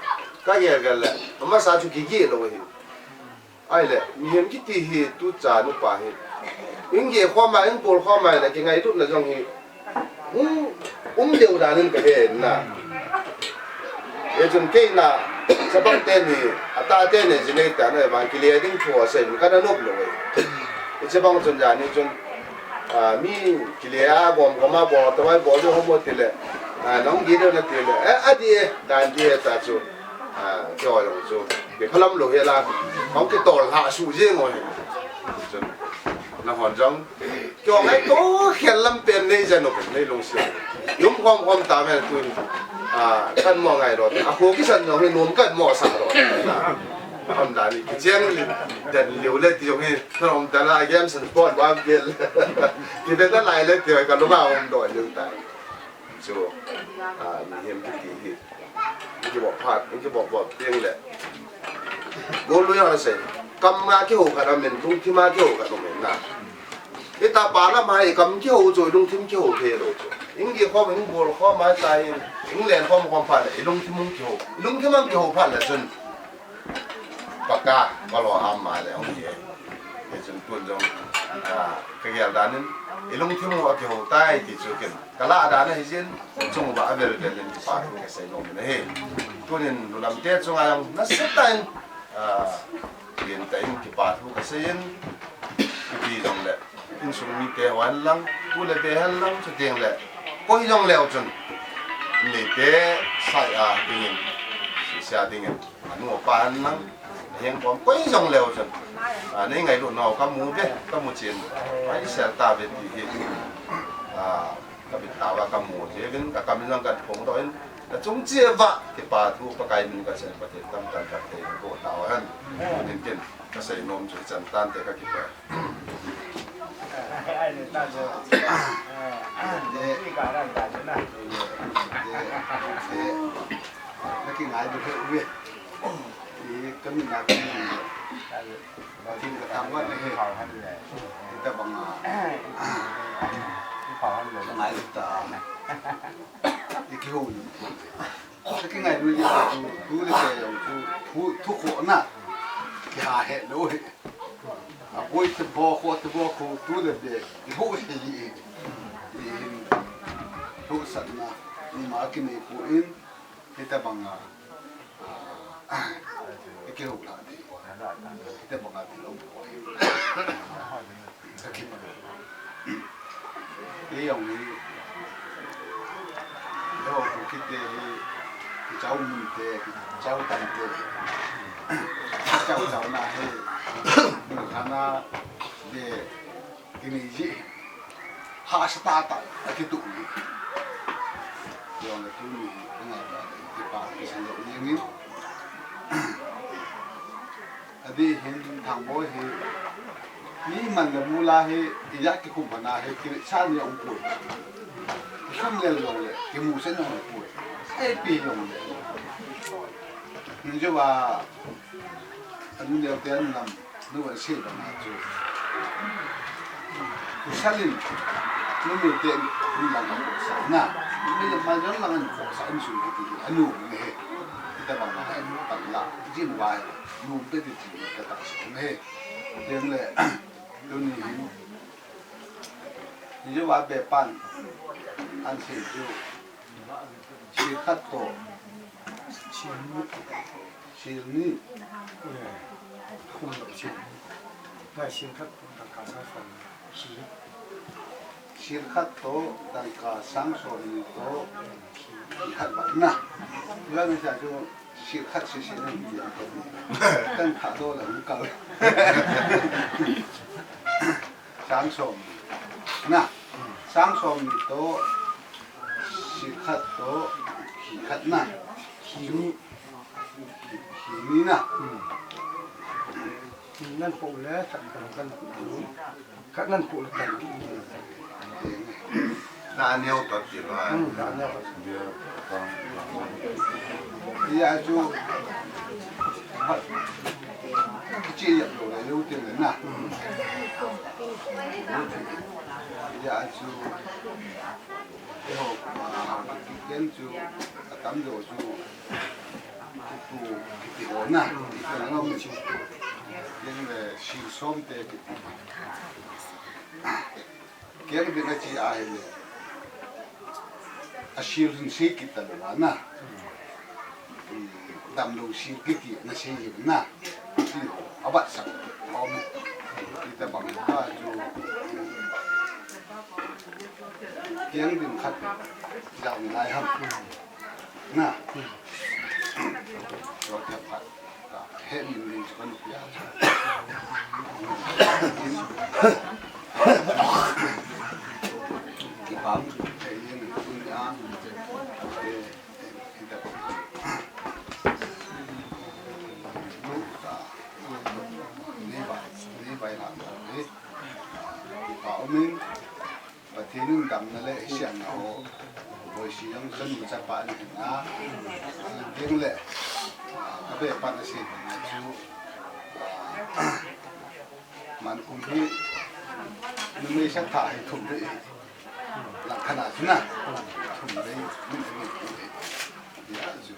ก็เกี่ยวกันแหละมาสาวจุกี้ยี่ลงเห็นไอ้แหละมีเห็นคิดที่เหตุตุจานุปาเหตุยิ่งเกี่ยวข้อมายิ่งปวดข้อมาเนี่ยยังไงทุกนั่นจังเหตุเดียวดานินก็เห็นนะจนเก่งนะสะบังเต้นนี่อัตราเต้นเนี่ยจะไม่แต่เนี่ยบางทีเลี้ยดิ้งถั่วเส้นก็น่านุบเลยสะบังจนยานี่จนมีกิเลสบอมก็มาบอกแต่ว่าบอกด้วยหัวหมดเลยน้องกีเดียวนั่นเลยอันนี้ด่านที่ตาจูเกี่ยวกับจูเดี๋ยวพลัมโลเฮล่าเขาคิดต่อหาสูงยิ่งเลยจนนักหันจังเกี่ยวกับตัวเขียนลำเป็นในจันทร์ในลงเสียยุ่งความตามแม่ตุนกันมองไงรถอ่ะพวกที่ฉันน้องให้นุ่มกันมอสามรถทำได้นี่เจียงเดินเลี้ยวเลยที่ตรงนี้ถ้าผมแต่ละเกมสันปอนวางเบียร์ที่เป็นอะไรเลยที่กันรู้ว่าผมโดนยังตายจูมีเห็นที่ที่บอกพลาดที่บอกเพียงแหละโกลุยอะไรสิกำมาเกี่ยวกับเราเป็นลุงที่มาเกี่ยวกับเราเป็นนะไอ้ตาปาละมาไอ้กำเกี่ยวจอยลุงที่เกี่ยวเพลโลจอยยิ่งเกี่ยวข้อมันบอลข้อมาใจยิ่งแรงข้อมันความผ่านไอ้ลุงที่มึงเกี่ยวลุงที่มันเกี่ยวผ่านแหละจน ปากกาก็รอหามมาแล้วเนี่ยจนปุ่นจงกระเกียดด้านนั้นลงที่มัวที่หัวใต้ที่จุกันกะลาด้านนั้นเช่นจงว่าเวลเดินที่ป่าที่ใส่ลงนี่ตัวนี้ดูลำเตี้ยจงอะไรนั่นสุดท้ายเรียนแต่ยังที่ป่าที่ใส่ยันที่ตรงเลยอินสุมีเตวันลังตัวเลยเบหันลังสุดเดียงเลยก็ยังแล้วจนนี่เตะใส่ดิ่งเสียดิ่งอันนู้นป่านลังยังผมก็ยังแล้วจนนี่ไงลูกน้องก็มูเบ้ก็มูเชียนไม่เสียตาเป็นที่ก็เป็นตาว่าก็มูเชียนก็กำลังกันผมตัวเองแต่จงเจี๊ยบที่ป่าทุกประการมันก็เช่นประเทศตั้งกันประเทศก็ตาวันนี่กินก็ใส่นมช่วยจันตันแต่ก็กินไปแล้วกินอะไรดูเถอะเว้ยนี่ก็มีอะไรที่ทีมกระทำว่าในเขาให้เลยแต่บางที่เขาให้เลยไหนลูกตาอีกคนถ้ากินอะไรดูดีดูเลยดูทุกคนน่ะที่หาเหตุด้วยโอ้ยตะบอกคูดูเลยเด็กดูสิดูสัตว์นะนี่มากินไอ้ผู้อินที่แต่บางอีกคนละดิแต่บางทีเราไม่คิดนี่อย่างนี้เราคิดได้เจ้ามือเตะเจ้าตันเตะเจ้าหน้าให้ขณะเด็กกินยี่หาสตาร์ทอะไรตุ่มอย่างตุ่มนี่ยังไงที่ป่าที่ฉันอยู่อย่างนี้อดีเห็นทางบ่เห็นนี่มันละมูลาเห็นอยากกินขุมพนาเห็นกินชาเนี่ยองปุ่นช่างเลี้ยงเลยกินหมูเส้นองปุ่นไอ้ปีองเลยนี่จะว่าอันนี้เดี๋ยวเดี๋ยวนำนึกว่าเสียบมาจูกุศลินนี่มีเตียนนี่หลังกุศลนะนี่จะมาย้อนหลังกุศลสุดที่อันนู้นนี่แต่บางมาให้ตัดละจิ้มไว้นูนเป็นที่กระตักสุดนี่เรื่องเลยตัวนี้นี่จะว่าแบบปั้นอันเสียจูชีคัตโตชีนี่คุณชิมได้ชิมครับต่างการสร้างสรรค์ชีคัตโตต่างการสร้างสรรค์โตขัดบ้านนะแล้วนี่จะจูชีคัตชีนี่อย่างตัวนี้ตั้งขาโตแล้วมันเก่าสร้างสรรค์นะสร้างสรรค์โตชีคัตโตขีขัดนะขีนี่นะนั่นปูแล้วสั่งกันขัดนั่นปูแล้วกันน่าเนียวตัดจีบนั่นเนี่ยยาจูจีอย่างตัวเลยรู้จังเลยนะยาจูเดี๋ยวเดินจูตั้มโดจูตูกิโอนะที่เราไม่ชิมยังเลยชิลส้มเตะกินเกี่ยวกับอะไรที่อาเหเลยอาชิลสิ่งกินตลอดนะดำดูชิลกินนั่นสิ่งอยู่นะที่อาบัตสักเอาที่แต่บางท่าจูเกี่ยวกับขัดอย่างไรครับนะเราจะผัดเห็นมันจะเป็นยาที่ปั๊มเห็นคุณยาที่แต่ผมลูกตานี่ใบหลังนี่ที่ปั๊มนึงประเทศนึงดำนั่นแหละเสียงเอาBoicy yang seni capai ni na, dia le, apa pada sih, tu, man kumpi, ni Satha itu kumpi, lang kana tu na, kumpi ni, dia tu,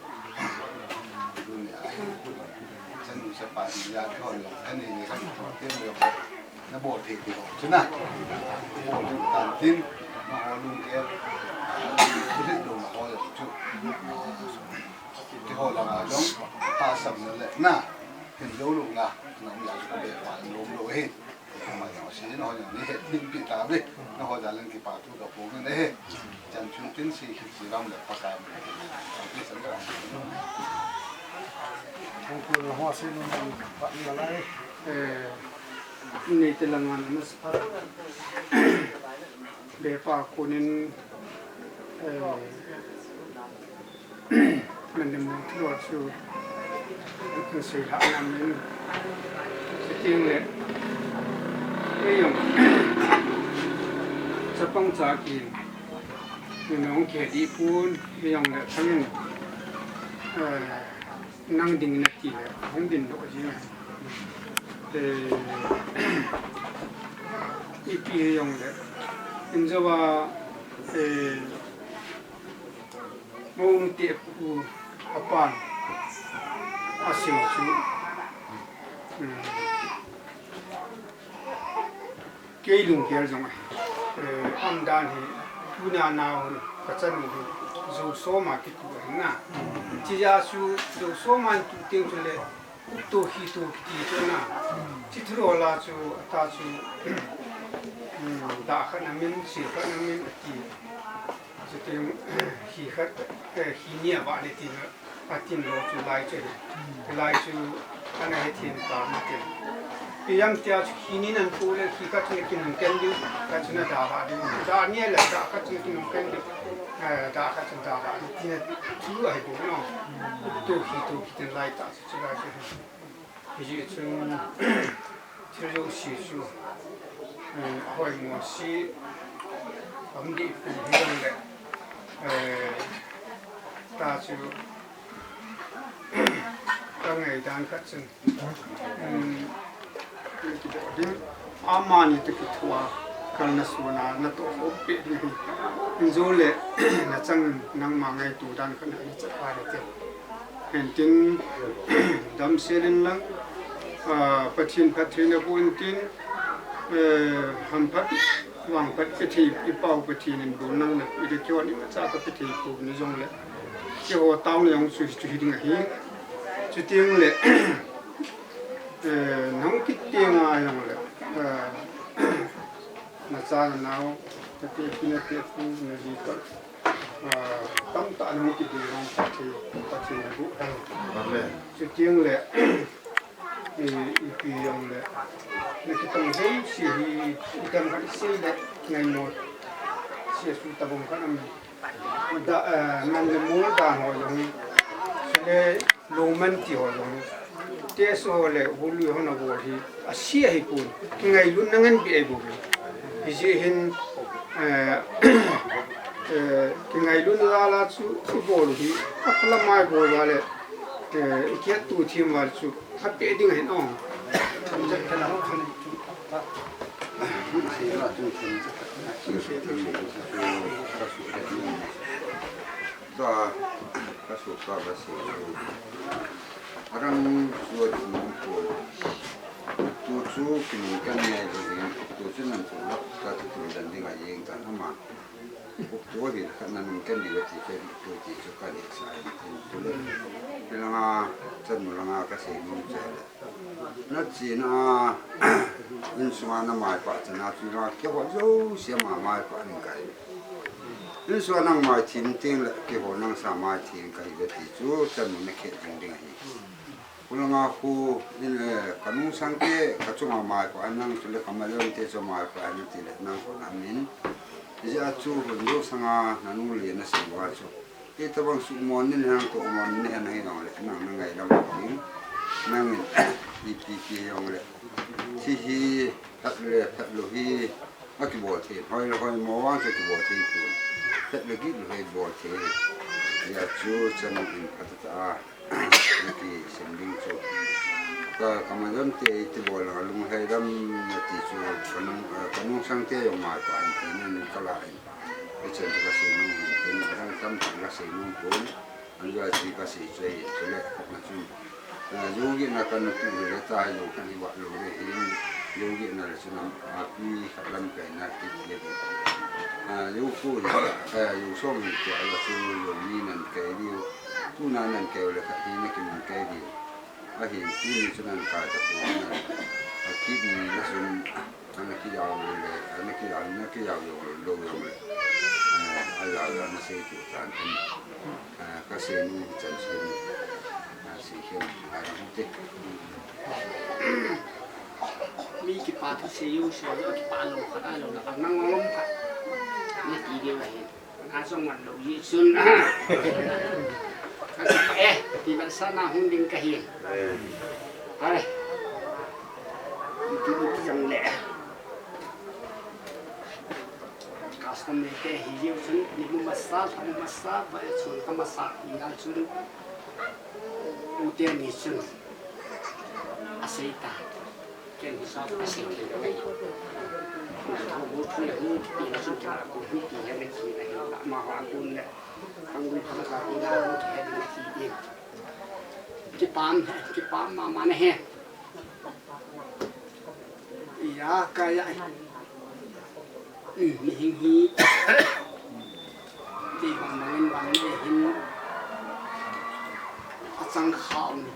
dunia, seni sẽ phải ra cái hồi cái này cái cái người nó bộ thì chứ nào bộ thì tàn tin mà họ luôn cái biết đồ mà họ được chứ cái hồi là giống ta sầm nữa lại na hình dấu luôn là nó là cái để phải lốm lỗ hết mà nó xí nó là này hết định bị tao đấy nó họ ra lên cái bảo thu gặp bố cái đấy chẳng chúng tin gì chỉ làm được phát cái cái sản phẩm không cứ hoa sen nó bạn là lạiนี่แต่ละงานมันสภาพเดี๋ยวป้าคนนึงมันจะมุ่งที่ว่าชูมันสื่อทางนั้นจริงเลยไอ้ยังจะป้องจากินน้องเขตญี่ปุ่นไอ้ยังเลยทั้งนั่งดิ่งนักกีฬาห้องดิ่งโดดใช่ไหมอีปียังเลยอินจะว่ามุงเตียปูอปานอาเซียนชูเกยลุงเกยจงอันดานเฮทุนานาปัจจัยมุงจูโซมาคิดดูนะที่จะชูจูโซมันตุเตียงจุเลยตัวฮีตัวกิจนะที่ทุรลาจูตาจูดาขันน้ำมันสีขันน้ำมันที่จะเตียงฮีขัดฮีเนี่ยว่าในที่นั้นอาทิตย์เราจูไล่จูอันนั้นที่นั่นตามมาเตียงพี่ยังเจ้าฮีนี่นั่นพูดเลยฮีขัดเนี่ยกินน้ำแกงดิบขัดชนะดาบดิบดาเนี่ยแหละดาขัดเนี่ยกินน้ำแกงดิบดาขัดชนะดาบดิบที่นั่นรู้อะไรบ้างเนาะตัวฮีตัวไล่ตาจูไล่จู이제 좀 제조 시주 거의 뭐시 엄디 이런데 다주 땅에 단 같은 아마니 특히 투아 갈나스나 나또 호피 인졸레 나짱 낭망에 두단 그나 이제 파르테 엔팅 담셀린랑 pathin pathin apuntin hampat wangpat peti ipau pathin bonang le idekyo ni macha ka peti ko ni jong le kyo taw le yong su chu hiding hi chu tiang le nang kit tiang a yong le macha naw peti kina te fu na ji ka tam ta nang kit tiang pathin bu ai chu tiang leอียงเลยนี่คือต้องเห็นสิ่งที่ทำกันสิ่งเด็กไงหมดเสียสุดตะบงกันมันนั่นเลยมูลด่างหัวลงเลยโรแมนติกหัวลงเตะโซ่เลยหุ่นหัวหน้าบัวที่อาเซียให้ปูนไงลุ้นนั่งกันไปไอ้บุกที่จะเห็นไงลุ้นลาลาสุบอลที่อัพละไม้บัวเลยอีกแค่ตัวทีมว่าสุถ้าเปดิ้งเห็นอ่องทำจะขนาดนั้นก็กระสุนก็กระสุนรังส่วนมงคลตัวชูกินกันเนี่ยตัวชูนั่นถูกแล้วก็ตัวดันดิ้งอะไรเองกันทั้งหมดตัวเดียวกันนั้นกันดีกว่าที่เป็นตัวที่สุขาเด็กสายตัวเล็กเป็นละงาจันมุละงากระเสียงมุ่งใจเลยนัดจีน่าอินสมานาไม้ป่าจะน่าฟีว่าเกี่ยวกับโจ้เสียมาไม้ป่าหนึ่งไก่อินสมานั่งไม้ทิ้งทิ้งเลยเกี่ยวกับนั่งสาไม้ทิ้งไก่เด็ดที่จูจันมุไม่เข็ดดิ้งๆคุณละงาคูนี่เลยขนมสังเกตกระจุกไม้ป่านั่งจุเลยขมาเลื่อนเตจไม้ป่านี่ทีเลยนั่งคนอามินจะจูหุ่นโยสังอาหนังเลียนสิ่งว่าจูที่ตะวันสุกมอนนี่นั่งตัวมอนนี่นั่งน้องเลยนั่งไงเราแบบนี้นั่งดีปียองเลยที่ฮีทัดเลยทัดโลฮีอักบอทีหอยมอว่างจะกบอทีปุ่นทัดเลยกิเลยบอทีจะจูจะนั่งอินพัฒนาที่เส้นดิ้งจูก็กำลังเริ่มเตะที่บอลเราลุงให้ดำที่จูขนมสังเกตออกมาก่อนที่นั่นก็หลายไปเชิญกระสีนุ่งเป็นทางตั้มกระสีนุ่งปุ่นอันนี้ก็สีกระสีใจจะเล็กนะจู yogi na kan tu le ta yo kan wa lo le hin yogi na le sunam api khalam kai na ki le yo ko yo som ki ala su yo ni nan kai ri tu na nan kai le ka ni ki nan kai ri a hin tu ni sunan ka ta ko na a ki ni le sun ana ki ya le ana ki ya yo lo le ala la na se tu tan ka se ni chan se ni mi ki pa thu se yu se lo ki pa lo kha da lo la nang lom kha ni ti de wa hin na song wan lo yi sun ti ban sa na hun ding ka hin ai ti ti jang le custom me ke hi yu sun ni mu masa ba sun ka masa ni al sun uten ni sun aceita que ni sa aceita de ahí como tú le ni la sun ka ko ni ti ya me ki na ma wa kun le ang wi ka ka ni na ko ke ni ki ni ki pam ma ne he ya ka ya ni hing hi ti bang wan ne hin sang khao ni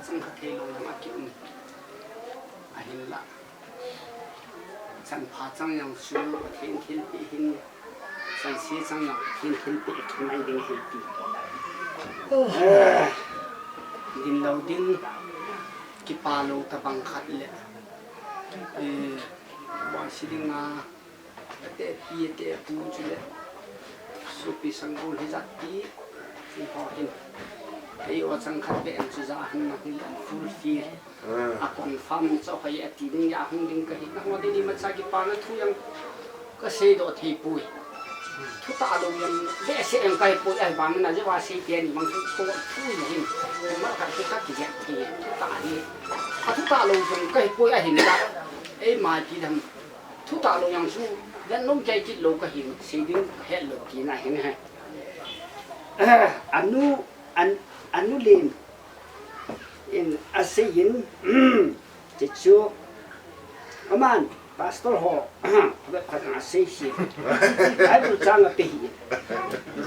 sang kha ke lo ma ki a hin la san pha chang yang su thiên thiên bị hin san si chang yang thiên thiên bị thung ai ding hi ti din lo ding ki pa lo ta bang khat le wa si ding a te pi te pu chu le su pi sang go hi za ti si ho hin ai wa chang khat be chu za han ma hin full fear a kon fam cho khai ati ding ya hung ding ka hi na ho de ni ma cha ki pa na thu yang ka se do thei pui thu ta lo yang be se em kai pui ai ba na je wa se te ni mang thu thu ni hin ma ka ke ka ki ya ki thu ta ni a thu ta lo yang kai pui a hin la ai ma ki dam thu ta lo yang su dan nom chai ki lo ka hin se ding he lo ki na hin ha anu lim in asayin chichu aman pastor ho ba khana sei si ai bu chang a pe hi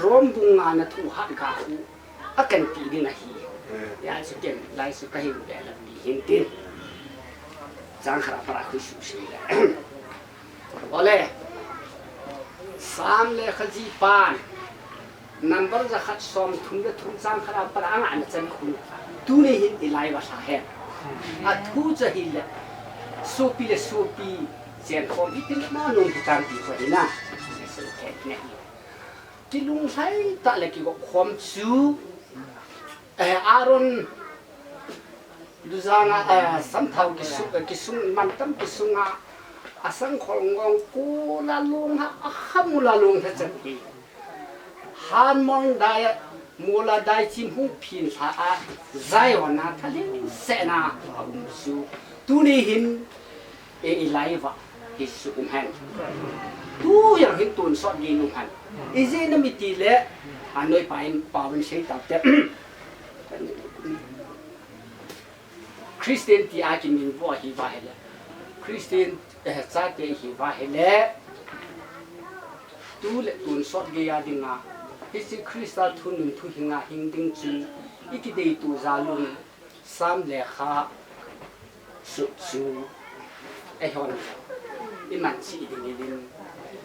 rom bung na na thu hat ka hu akan ti di na hi ya su ken lai su ka hi de la ni hin tin chang khara para khu su si la ole sam le khaji pan number za khat som thung de thung chang khara para ang an chen khu tu ne hin ilai wa sa he a thu cha hi le sopi chen khom bi tin ma nong ti tang ti ko ina se ke ne ti lung sai ta le ki ko khom chu aron du zanga sam thau ki sung man tam ki sunga asang khol ngong ku la lung ha khamu la lung tha chen ki han mong dai mola dai chim hu phin sa a zai wa na thali se na su tu ni hin e live hi su han tu yang hin tun so gi nu han e je na mi ti le anoi pai pa ban sei ta te Christian ti a ki min vo hi va hele Christian sa te hi va hele tu le tun so gi ya dinga Hisi Krista thunun thu hinga hingding chin ikidei tu zalun sam le kha su e hon iman chi dingin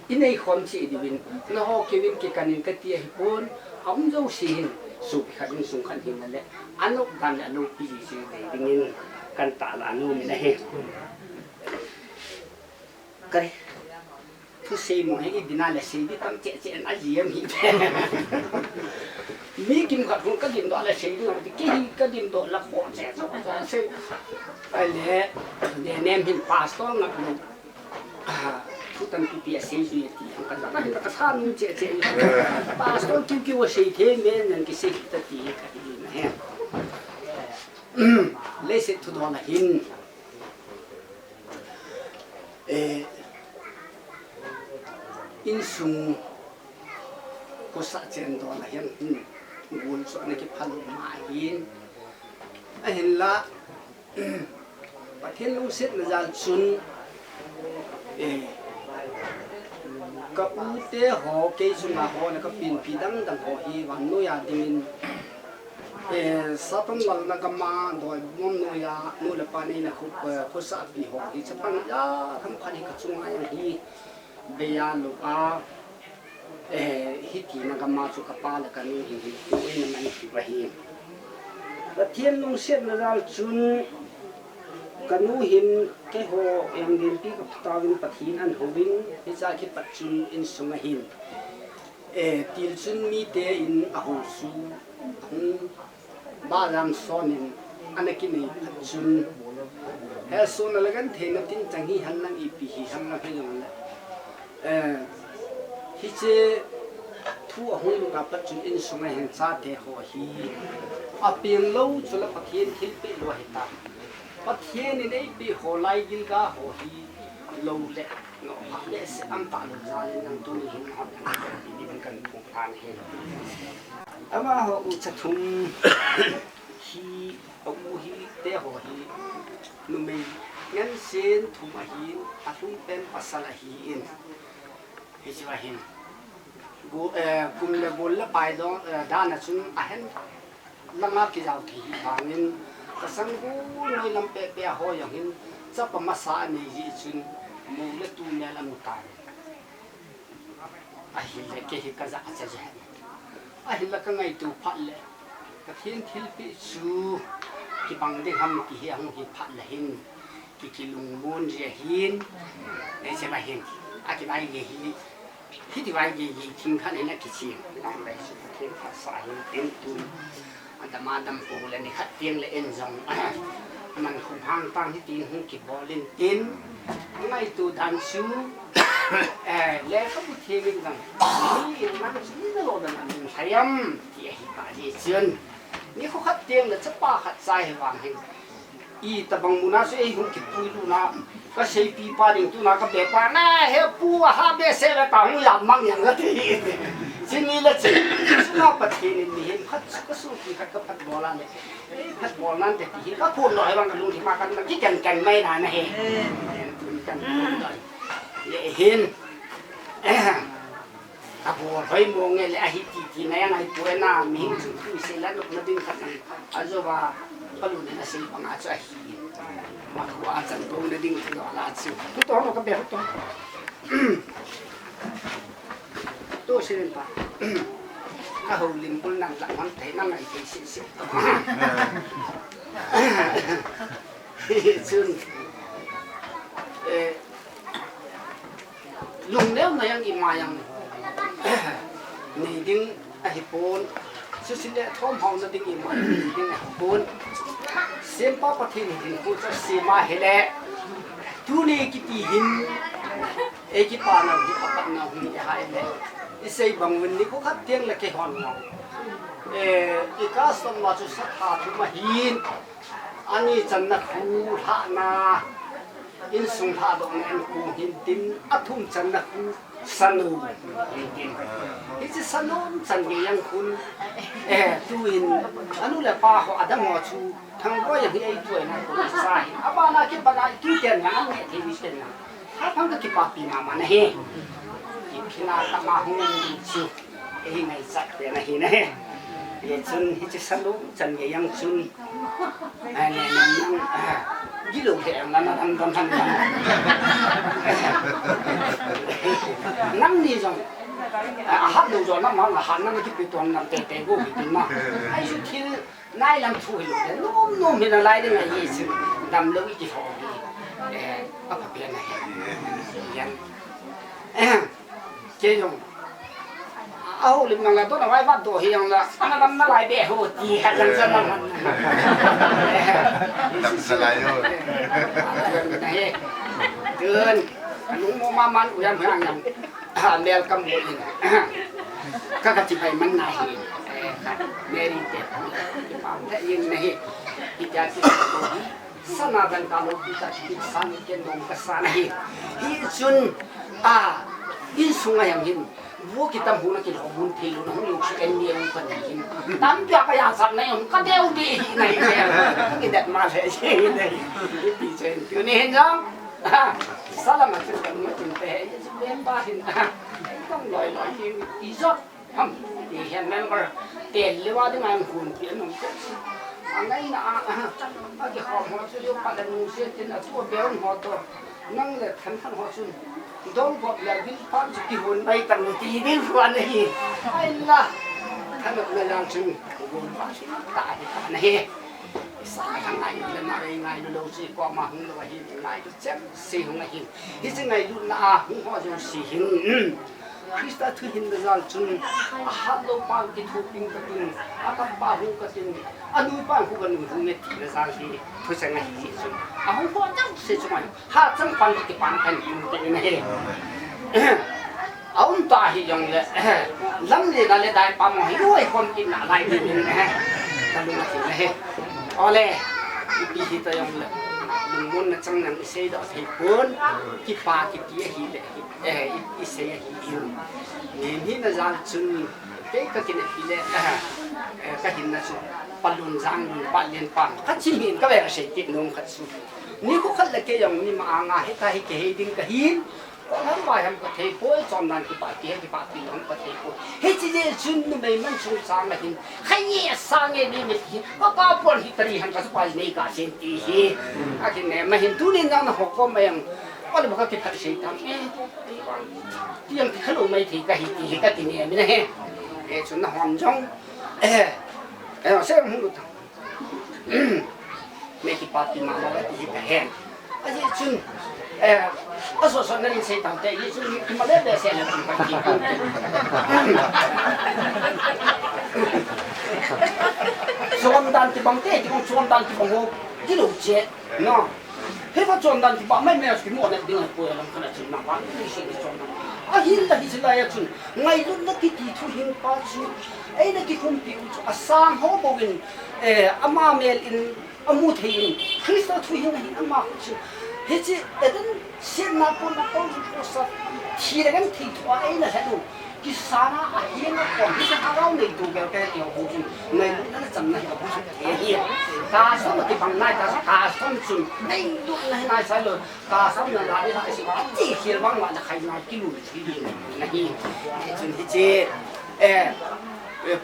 inei khom chi dingin na ho kevin ke kanin ka ti hi pon am zo si hin su khain sung khan hin le anok dan anu pi si dingin kan ta la anu mi na he kare tu sei mo he dina le sei di tam che na yem hi mi kim khat kun ka dim do la sei do ki ka dim do la ko che so sei ai le de nem hin pastor na ku tu tam pi pi sei ju ti ka ta na ka sa ni che pastor ki wo sei the me nan ki sei ta ti ka di na he le se tu do na hin in sung ko sa chen do la hian gun so na ki phal ma hin เห็นละประเทศลุงเซ็ตนะจ๊ะชุนก็อุเตหอเกจุนมาหอนะก็ปีนปีดังดังหอฮีวันนุยาดิมินสัตว์มันละก็มาโดยมุมนุยานุละปานีนะคุคุสาปีหอฮีจะปัญญาทำพันธุ์กระจุงไอ้ฮีเบียลูอาฮิตีนะก็มาสุขภาพละกันนี่ฮีตัวเองมันฮิบะฮีประเทศลุงเซ็ตนะจ๊ะชุนกันนู้หินแค่หัวยังเดินปีกับตาวินปัทหินอันหัววินที่จะคิดปัจจุนอินสงหินติลชุนมีเตอินอาหูสูบารัมซอนินอันนี้กินปัจจุนเฮลซูนอะไรกันเทนตินจังฮีฮันนังอีปีฮีฮันนังให้ยังไงที่จะทั่วห้องกับปัจจุนอินสงหินซาเตหัวฮีอาเปียงlâuชุลปัทหินทิลเปลวหิตาประเทศนี้ได้ปีโหไลกิลกาโหฮีโลเล่เนาะพักเล่เสอันตาลุจาเลนังตุนีหินหอดนี่เป็นกันพงพานเฮนอามาโหอุจทุมฮีเอาฮีเตโหฮีนุ่มงั้นเซนทุมฮีอาทุมเป็นภาษาละฮีอินเฮจิวะหินกุมเลบุลละไปดอนด้านนั้นอาเห็นละมากิจเอาที่บางนินกษัตริย์กูน้อยลำเปะหอยอย่างนี้จะประมาสาในจีจุนมูลตุเนลมุตายอาหิเลเกหิกษัตริย์จะเจนอาหิเลก็ไงตัวพัดเลยก็เทียนทิลปิสูที่บางเด็กทำที่เฮียงที่พัดเลยหินที่ลุงมูนเจียหินไอ้เจ้าไปหินอาที่ไปเยี่ยหินที่ไปเยี่ยทิ้งขันให้นักกิจเชียงนั่งไปสุดเทียนภาษาหินเต็มตัวอันดามาดำปูเลยนี่ขัดเตียงเลยเอ็นซองมันคงพังตั้งที่ตีนหุ่นกิบบอลเล่นตีนไม่ตัวดันซูแล้วก็พูดเทียงกันนี่มันนี่ตลอดมันพยายามที่ไอ้ป่าที่เชื่อนี่เขาขัดเตียงเลยจะป้าขัดใจวางให้อีตะบังมุนาสุไอ้หุ่นกิบปุยดูนะก็ใช้ปีป้าดิ่งตัวนะก็เด็กป้าแน่เฮ้ปูฮาเบสเซ่เลยป่าหุ่นยำมั่งอย่างนั้นทีที่นี่ละสิสุนัขประเทศนี้เห็นพัดก็สู้ที่พัดก็พัดบอลนั่นเลยพัดบอลนั่นแต่ที่ก็พูดหน่อยบางกระลุงที่มากันที่กันไม่นานนะเห็นกันเห็นอาบัวไฟมองไงเลยอาฮิติที่ไหนไงตัวน่ามีหิ้งสุดที่เสียแล้วนัดดิ้งขัดกันอาจจะว่าก็รู้เนี่ยสิบางอาจจะหินมาขวาจันทร์นัดดิ้งที่เราลาดสิทุกตัวเราก็แบบตัวตัวเชื่อป่ะถ้าเราลิมบุญนั่งหลังมันแต่นั่งไงที่สิตัวซึ่งลุงเลี้ยวในยังอีมายังนี่ดิ้งไอ้ปูนสุดสิ่งเดียวท้องห้องนั่นดิ้งอีมาดิ้งไอ้ปูนเสียงป้าปะทินดิ้งปูจะเสียมาเฮเลทุนี่กิตีหินเอกิปานาหิปะนาหินจะหายเลยอิเซย์บางวันนี้เขาขัดเตียงเลยแค่หอนเราอีกาสมมาจุสัทธาทุมาหินอันนี้จันนักหูหานาอินสุงหาดอนเอ็นคูหินตินอัทุมจันนักหูสนุหินตินฮิจิสนุนจันเกียงคุณตูหินอันนู้นแหละป้าเขาอาจจะหมอชูทั้งก็อย่างที่ไอ้ตัวนั่นคนใส่อาบ้านาคิดบ้านาคิดเดียนงั้นเนี่ยที่วิเศษนะถ้าพังก็คิดป้าปีนามันเฮคิดพินาตมาหูชูไอ้ไงสักเดียนเฮนะเดี๋ยวจนฮิจิสนุนจันเกียงชุนเนี่ยยี่ลูกเห็นนั่นนั่นนั่งนี่จังหัดดูจอน้ำมันหันนั่งที่ไปตัวนั่งเตะกูไปกินมาไอ้ชุดที่นายลำช่วยลูกเนี่ยนุ่มๆมีอะไรได้ไงยี่สิบดำเลือดที่ท้องก็พับเพียงไงยังเจ้าจงเอาลิมนังละตัวน้อยวัดตัวเฮียงละนั่นนั่นลายเบี้ยหัวจีกันจังจังนั่นนั่นสลายเกินลุงโมมามันอุยันเพียงยังเลี้ยงกำมือนี่ก็กระจิบไปมันนายเมริเตที่ปั๊มแท้ยิงนี่ที่จะที่สนาดันกาลุที่จะที่สันเกนดงกษานี่ที่จุนอินสุงยังหิน วัวกินตำหูนักกินของบุญทีลุนของลูกชิเอ็นเดียวคนกินตำเปียกก็อยากสั่งในผมก็เดียวดีไหนเนี่ยกินเด็ดมาเลยใช่ไหมปีเชนคือนี่เห็นยังสารมาจุดกันมาจุดเตะจะเป็นบ้าหินต้องลอยอีจอดทำที่เห็นแม่งก็เตียนหรือว่าที่มันหุ่นเปลี่ยนหนุ่มอันไหนนะอาจจะขอหัวช่วยยกปัดมือเสียจนตัวเบี้ยวหัวตัวนั่งเลยทันหัวชุนโดนบอกอย่างที่พ่อจะกินไปตั้งตีดิ้นวันนี้ไอ้ละท่านบอกเลยยังชุนวนว่าชุนตายกันเฮสายทางไหนเลยมาไงดูสิกว่ามาหึงเลยหินไงก็เจ็บสิหึงไงหินที่จะไงดูน่าหึงหัวจะสิหึงคริสต์ถือหินเรื่องชุนฮัลโหลปังกิทุกินกันอาตมาหูกันอันนู้นปังหูกันหนึ่งหูเม็ดที่เรื่องที่ทุกสิ่งไงสิชุนอาหูปังจังสิชุนหาจังปังกิปังกันอยู่ตรงนี้เอาตาหิยังเลยลำเลยนั่นเลยได้ปั๊มให้ด้วยคนกินอะไรดีเนี่ยตะลุงมาถึงเลยเอาเลยปีที่ตัวยังเลยลุงมุ่งนั่งจังนั่งเสียดอกที่ปุ่นที่ปากที่ที่หิเลยอีเสียหิวนี่น่าจะชุนเด็กก็กินหิเลยก็หินน่ะชุนปลุนจังปลเลียนปังขัดชิมินก็แบบเสียจิตนุ่มขัดชุนนี่ก็ขัดเลยแกยังนี่มาอ่างให้ตาให้แกให้ดิ้งก็หินทั้งบ่ายทำกระเทยป่วยจอมนันที่ปากเกี้ยที่ปากปีน้องกระเทยป่วยเฮ้ยจีเจชุนนุ่มมันชุนสางมาหินใครเนี่ยสางเงี้ยนี่ไม่หินก็ก้าวปนหิตรีหันก็สบายในกาเซนตีหินอากินเนี่ยมาหินทุเรียนจังนะหกก็ไม่ยังก็เลยบอกว่าคิดขัดเสียทำที่ยังที่ขลุ่มไม่ถีก็หินตีก็ตีเนี่ยไม่ได้ชุนน่ะหอมจังเสียงหุ่นดูไม่ที่ปากปีมาแล้วที่กระแหงอาจีชุนส่วนนั้นใช้ตามใจยิ่งสุดมาเล่นเดือดเสียเลยเป็นคนจีนส่วนดันที่บางเต้ที่ของส่วนดันที่บางโง่ที่หลุดเจ็ดเนาะเฮ้ยพอส่วนดันที่บางไม่แม้แต่ที่มั่วเนี่ยดึงให้ป่วยแล้วขนาดที่นักวันที่สิ่งที่ส่วนนั้นหินแต่ที่สิ่งใดชุนไงรุ่นนักที่ทุหินป้าชุนไอ้นักที่คุมผิวสร้างหัวบวินอามาเมลอินอามูเทียนคริสต์ทุหินหินอามาชุนเฮ้ยเอ็ดเสียนักคนนักคนที่เขาสัตย์ที่เรื่องที่ตัวเองนะเห็นดูที่สาระเฮียนักคนที่จะเราในตัวแกแกเดียวพูดในนั้นจำในกับพูดเฮียตาสมที่ฟังนายตาสมจุนในดูในนายใส่เลยตาสมนั้นอะไรได้สิที่เขียนว่างว่าจะใครนายกิโลที่ดีนะเฮียจุนที่เจ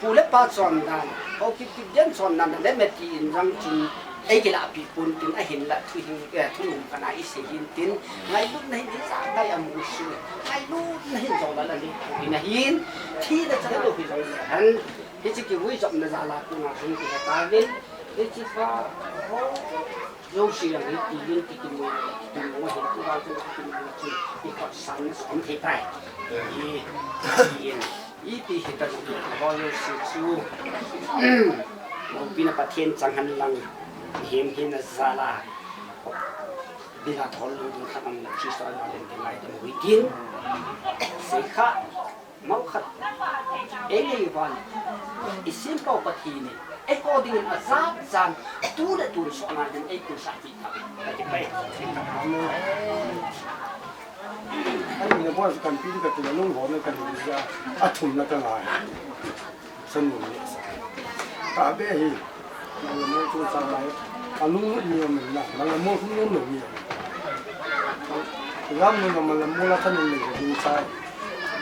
ผู้เล็บปาจอนนั้นเขาคิดยันจอนนั้นได้เมื่อกี้รังจุนไอ้กีฬาปีปุ่นตินไอ้เห็นละทุยทุยขนาดไอ้เสียหินตินไงลูกในที่สามได้อามุสไงลูกในจอละนั่นดิหินหินที่ได้จะได้ลูกที่จอละฮันที่จะกี่วิจอมในซาลาคุณอาคุณที่ตาดินที่จะฟ้าโอ้ยงสิ่งนี้ที่ยินที่กินมือที่มือเห็นที่เราจะกินมือที่ที่ขอสั่งสอนที่ไปอีที่เห็นแต่ที่พอยงสิ่งสู้เราปีนประเทศจังหันลังหินซาลาบิลาทอลลูนขันนักชิสต์มาเล่นที่ไหนจะมุ่งกินเสกขะเมาขัดเอเลีวันอิสิมเป่าปะทีนี่เอ็กโอดิ้งอาซาจานตูเดตูสอนานเอ็กโอสัตย์ทำแต่จะไปเสกขะอันนี้ว่าการปีนกับตัวนุ่งหัวในการวิจารณ์อัฐุนนักลายสนุนเนี่ยตาเบ้ฮีเราไม่ต้องสลายอันนู้นมีอะไรนะมันละโมทุ่งนู้นหนึ่งมีรำนู้นมันละโมละท่านหนึ่งดีใจ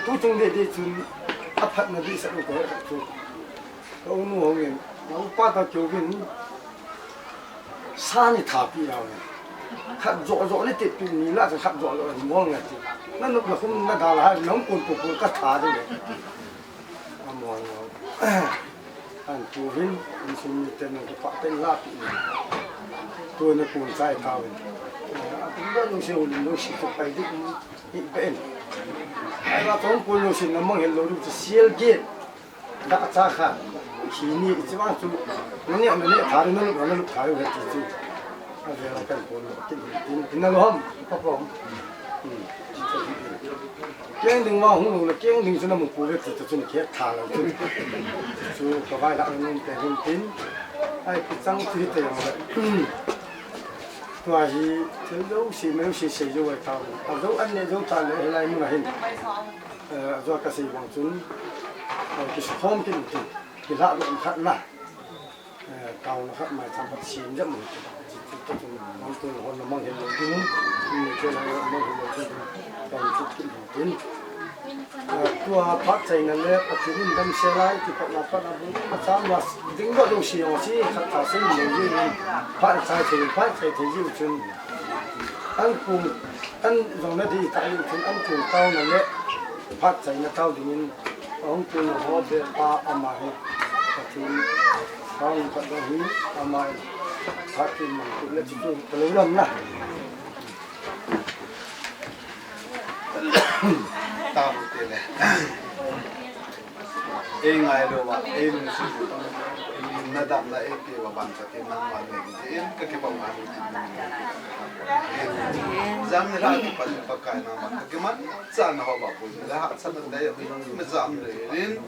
ตู้จงเด็ดจุนอภัตนาดีสักหน่อยจุนเราหนูเองเราป้าตาเกี่ยวกันซานี่ทับพี่เราเนี่ยขัดจ่อนี่ติดปีนี้น่าจะขัดจ่อเลยมองไงจีนั่นลูกเราคุณน่าด่าละน้องคนปุ๊บก็ท้าได้เลยมองเราอันตัวหินมันสูงเต็มเลยปะเต็มลาปีตัวนี้ปูนใจเท่าเลยอันนี้เราเชื่อว่าเราชิดไปดิอีกเป็นเราต้องปูนเราชิดน้ำมันเห็นเราดูจะเสียเกียร์ดักจ้าค่ะที่นี่ที่ว่าจุนั่นเนี่ยถ่ายนั่นถ่ายไว้ที่จุอะไรเราเป็นปูนกินน้ำร้อนก็พร้อมเก่งดึงว่าหูเราเก่งดึงจนน้ำมันปูเล็กจะจนเขียดทางเราจนจู่ก็ไปละนั่นแต่หุ่นทิ้งไอ้จังที่เตียงเลยตัวที่เราสิไม่รู้สิเสียอยู่ไว้ทางเราอันนี้เราทานเลยอะไรมึงเห็น do ka sei wang chun ki hom ki ti ki la lo khat na tao nó khat mai tham phát triển rất nhiều cái mong tôi hôn nó mong hiện được đúng như cái này mong hiện được đúng còn chút kinh tiến tua phát chạy này là phát triển đâm xe lại thì phát là phát sáng là những cái东西我是看它是有原因发chạy thì nhiều chuyện anh cùng anh dùng nó đi tại chuyện anh cùng tao này phát chạy nó tao thì ông cùng họ về ba âm mà thì không phải là hí mà phát triển mình cũng là chỉ có lớn lắm nè tao tiền này em ngày đâu mà em sử dụng nó đậm lại em kia và bạn cho em mang vào mình thì em cái bông ăn giảm như là cái phần bạc cái nào mà cái mắt chán họ bảo bồi là họ sắp đến đây rồi mà giảm rồi nên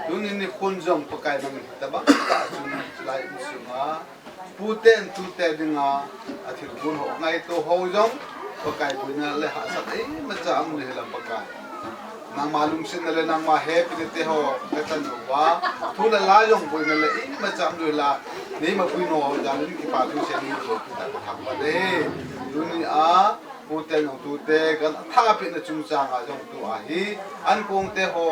lúc này khuôn dòng bạc cái nào ta bắt ta chúng lại sử mà puten tu te dinga athil gun ho ngai to ho dòng bạc cái bồi là họ sắp ấy mà giảm rồi là bạc cái nang malum sin na le nang ma happy ne te ho ka tan wa thu la la yong boi na le in ma cham rồi là nei ma pui no ja ni ki pa thu se ni ko ta thang ba de du ni a pu te no tu te kan tha pi na chung cha nga jong tu a hi an kong te ho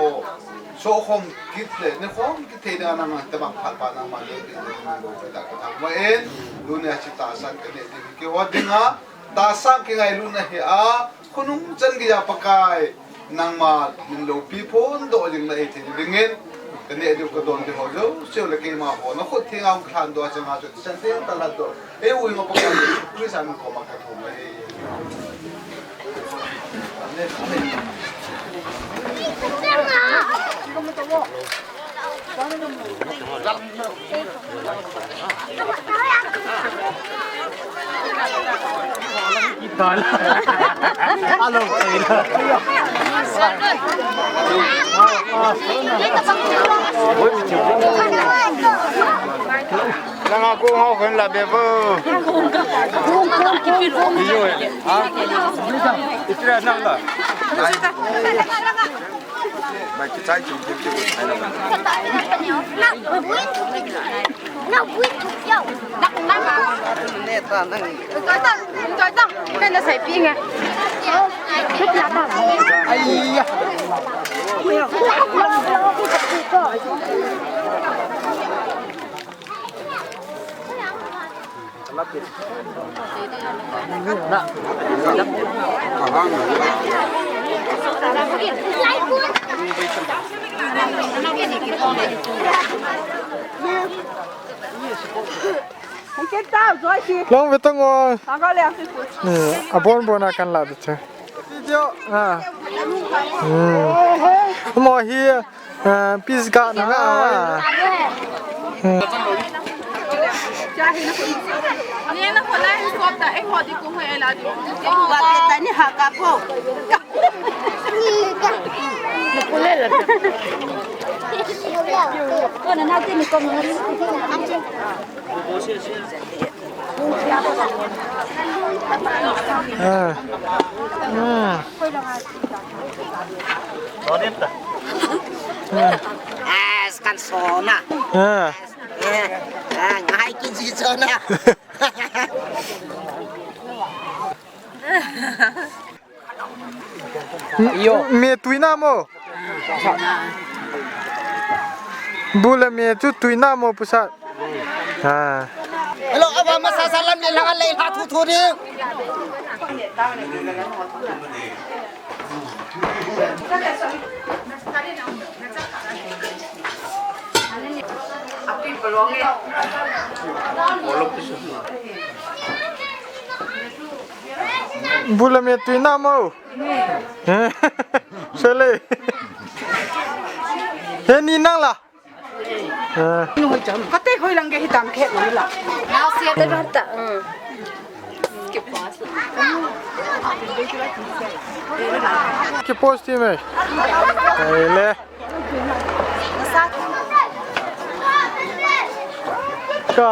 so khom kit le ne khom ki the na na ta bang phat pa na ma le ti ni lo ka ta ka thang ba en du ni a chi ta san ka ne ti ki wa dinga ta sang ki ngai lu na hi a khunung chan gi ya pakai nang ma min lo pi phon do jing lai thi dingin kan ne du ko don de ho jo se le ke ma ho no khot thi ngam khan do cha ma cho san te ta la do e ui ma pa ka ni san ko ma ka tho ma e ne Lang aku mau kan lah bebo. Iyo ah. Istirahat nak lah. Mai kita cai chung chung chung. Nó quý thuộc dầu đặt năm nè ta nang Trời tông, cái nó xài pin à. thích lắm à ai ya long về tông ngồi abon bona kan la de video mo hi pizza na Nên nó còn lại hộp tại anh họ thì cũng phải là và cái tay này hạ cả phố nó lên là con nào tin con nó kan sona ngai ki ji sona me tuina mo bula me tu tuina mo pusat hello aba masa salam le langan le ha thu thu đi api pelong ya bula me tuina mo sele he ni nang la có thể hơi lăng cái tàng khét rồi là nào xe tới đó ta que post me ele ka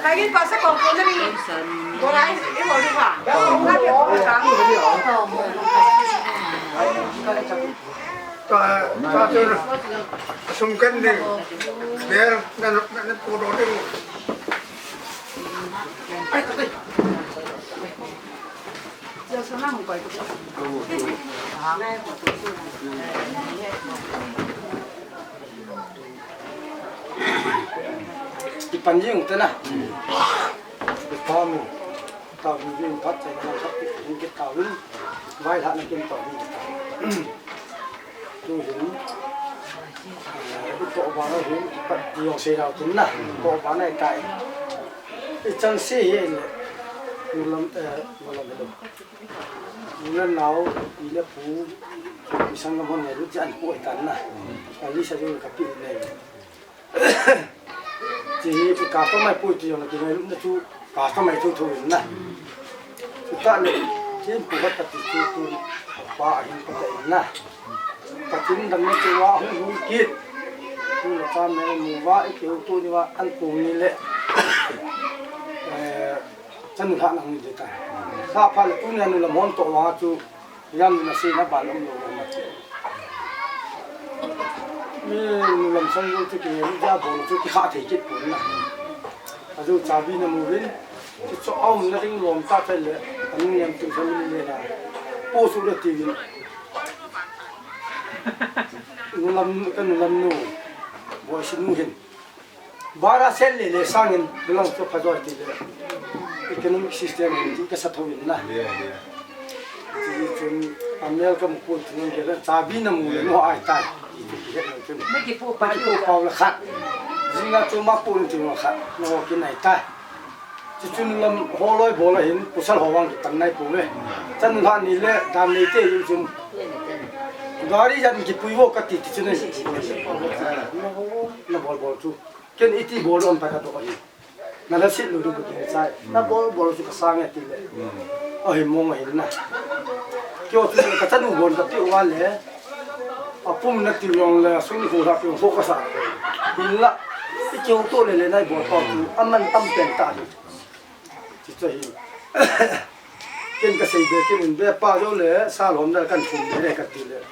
Cái con sẽ còn cuốn đi. Cô gái cái hồi đi hỏa. Phát hiện buổi sáng. cho xung quanh đi để nó cô đó đi Giờ sáng nào quay được. di panjang tu nah, kami tahu ni empat saya nak satu mungkin tahu, baik tak nak kita tahu. Tu ini, itu orang ini yang saya tahu tu nah, orang ini kaya, itu saya ini, mulam itu, mulam nau, ini pu, misalnya mana itu jangan pu itu nah, kali saya juga kapi ini. Chỉ cả tao mày bùi thì là cái này lúc đó chú cả tao mày thu thu nè chú ta này chỉ bùi bắt tập chú qua hình cái này nè tập chính đâm nó chú qua không kiệt chú là cha mẹ mù vãi kiểu tôi đi vào ăn cùng như lệ chân hạ năng như thế này sao phải là tôi này là món tổ hóa chú yam là xin nó bán ông nhiều mà mình làm xong rồi thì cái ra bộ thì cái hạ thể chết cuốn này, rồi trả vì là mua bên, cái chỗ ông nó đang làm ta phải lệ, anh em tự thân mình là, bố số được tiền, làm nô, bố xin nô hình, ba ra sen lệ sang hình, làm cho phải rồi thì economic system thì cái sát thôi nè, thì chúng anh em cái một cuốn thì nó cái trả vì là mua nó ai ta. Mấy cái phụ là khát, riêng là chúng mắc phụ thì nó khát, nó cái này ta, chỉ chúng làm hồ lôi bò là hiện, bữa sau hồ vàng tận này bù lên, chân hoàn đi lên, đam mê thế chúng, đó đi dân cái bùi vô cái thịt chúng này, nó bò chú, cái ít thì bò luôn phải cái đó, nó là xịt luôn được cái sai, nó bò chú cái sang cái thịt này, ở hiện mông hiện này, kiểu chúng cái chân bò cái tiêu ăn lẽ. Apun nak tiang le, suni ko nak tiang fokus ah. Bila ikiong tu le nai buat kau tu, aman tampen tak. Jadi, ken kasih ken be pa jo le, salom dah kan pun le kat le.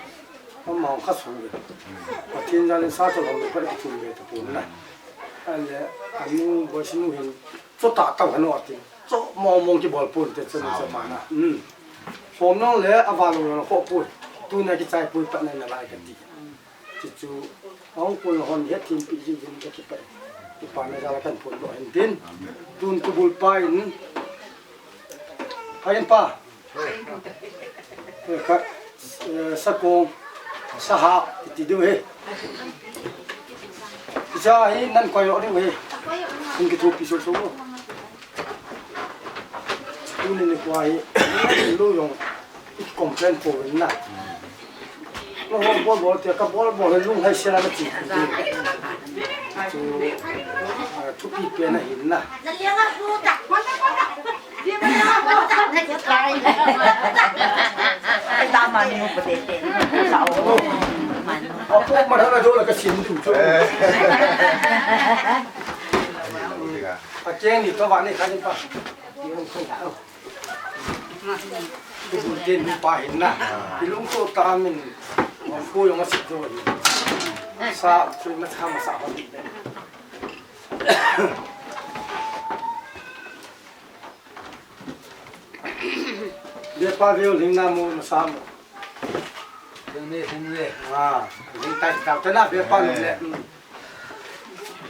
Amang kasu le. Patin jalan satu lom le pada pun le tu pun lah. Ale, anu bosin nuhin, so tak tahu kan awak tu. So mong ki bol pun tu sama mana. Pom nong le awal orang kau pun. Tu nak kita pun tak nak lagi kan dia. Cicu, orang pun orang dia tim pergi jadi kita. Kita nak jalan pun doa hentin. Tu untuk bulpain. Ayen pa. Kat sakong saha tidur he. Kita ini nan koyok ni he. Mungkin tu pisau semua. Tu ni kuai. Lu yang komplain pun nak. Nó bol thì các bol lung hay xe là chỉ chú bị kia này hình nè Cái ta mà đi một bể tiền sáu mà nó là đâu là cái xin đủ cho trên thì các bạn này khai pa không đâu cái bùn tiền pa hình nè cái lũng tô ta mình cô yang masih tu, sa cuma sama sama. Dia pakai link namu sama. Sini. Link tak tahu kenapa dia pakai.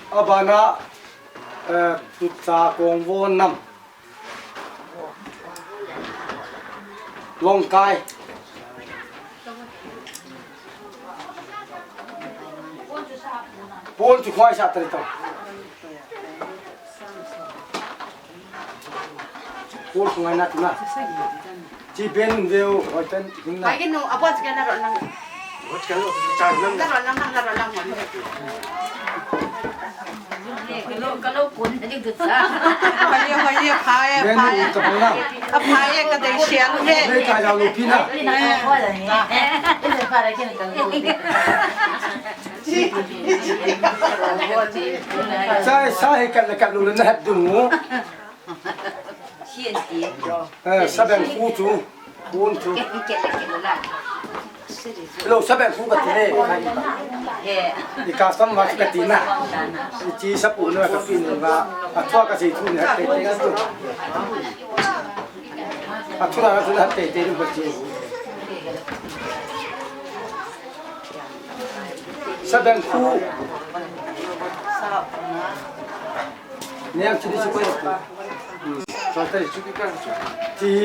Abana, tutsa kongwon nam, longkai. Pol tu kuai sat terito. Pol sungai nak na. Ci ben veo hoitan hingna. Cái nụ apa sekian nak orang กันลูกจานนั่ง ก็ร้อนน้ำมันร้อนน้ำมันก็ลูกกุนจะจุดซะพายพาย เรียน พาย รู้กับเรา พายก็ได้เชียร์ลูกเฮ้ ไม่กล้าจะลูกพี่นะใช่ใช่กันแล้วกันลูกนั่นแหละดูสบายคู่จูคู่จูลูกสบายคู่กันเลยอีกาสมัครกันตีน่ะจีสับปุ่นเลยกับพี่นี่ว่าทั่วกันสิทุนเนี่ยเตะกันตัวทั่วกันทุนเตะดูกันจีสบายคู่เนี่ยชีวิตสบายตอนที่ชีวิตกันที่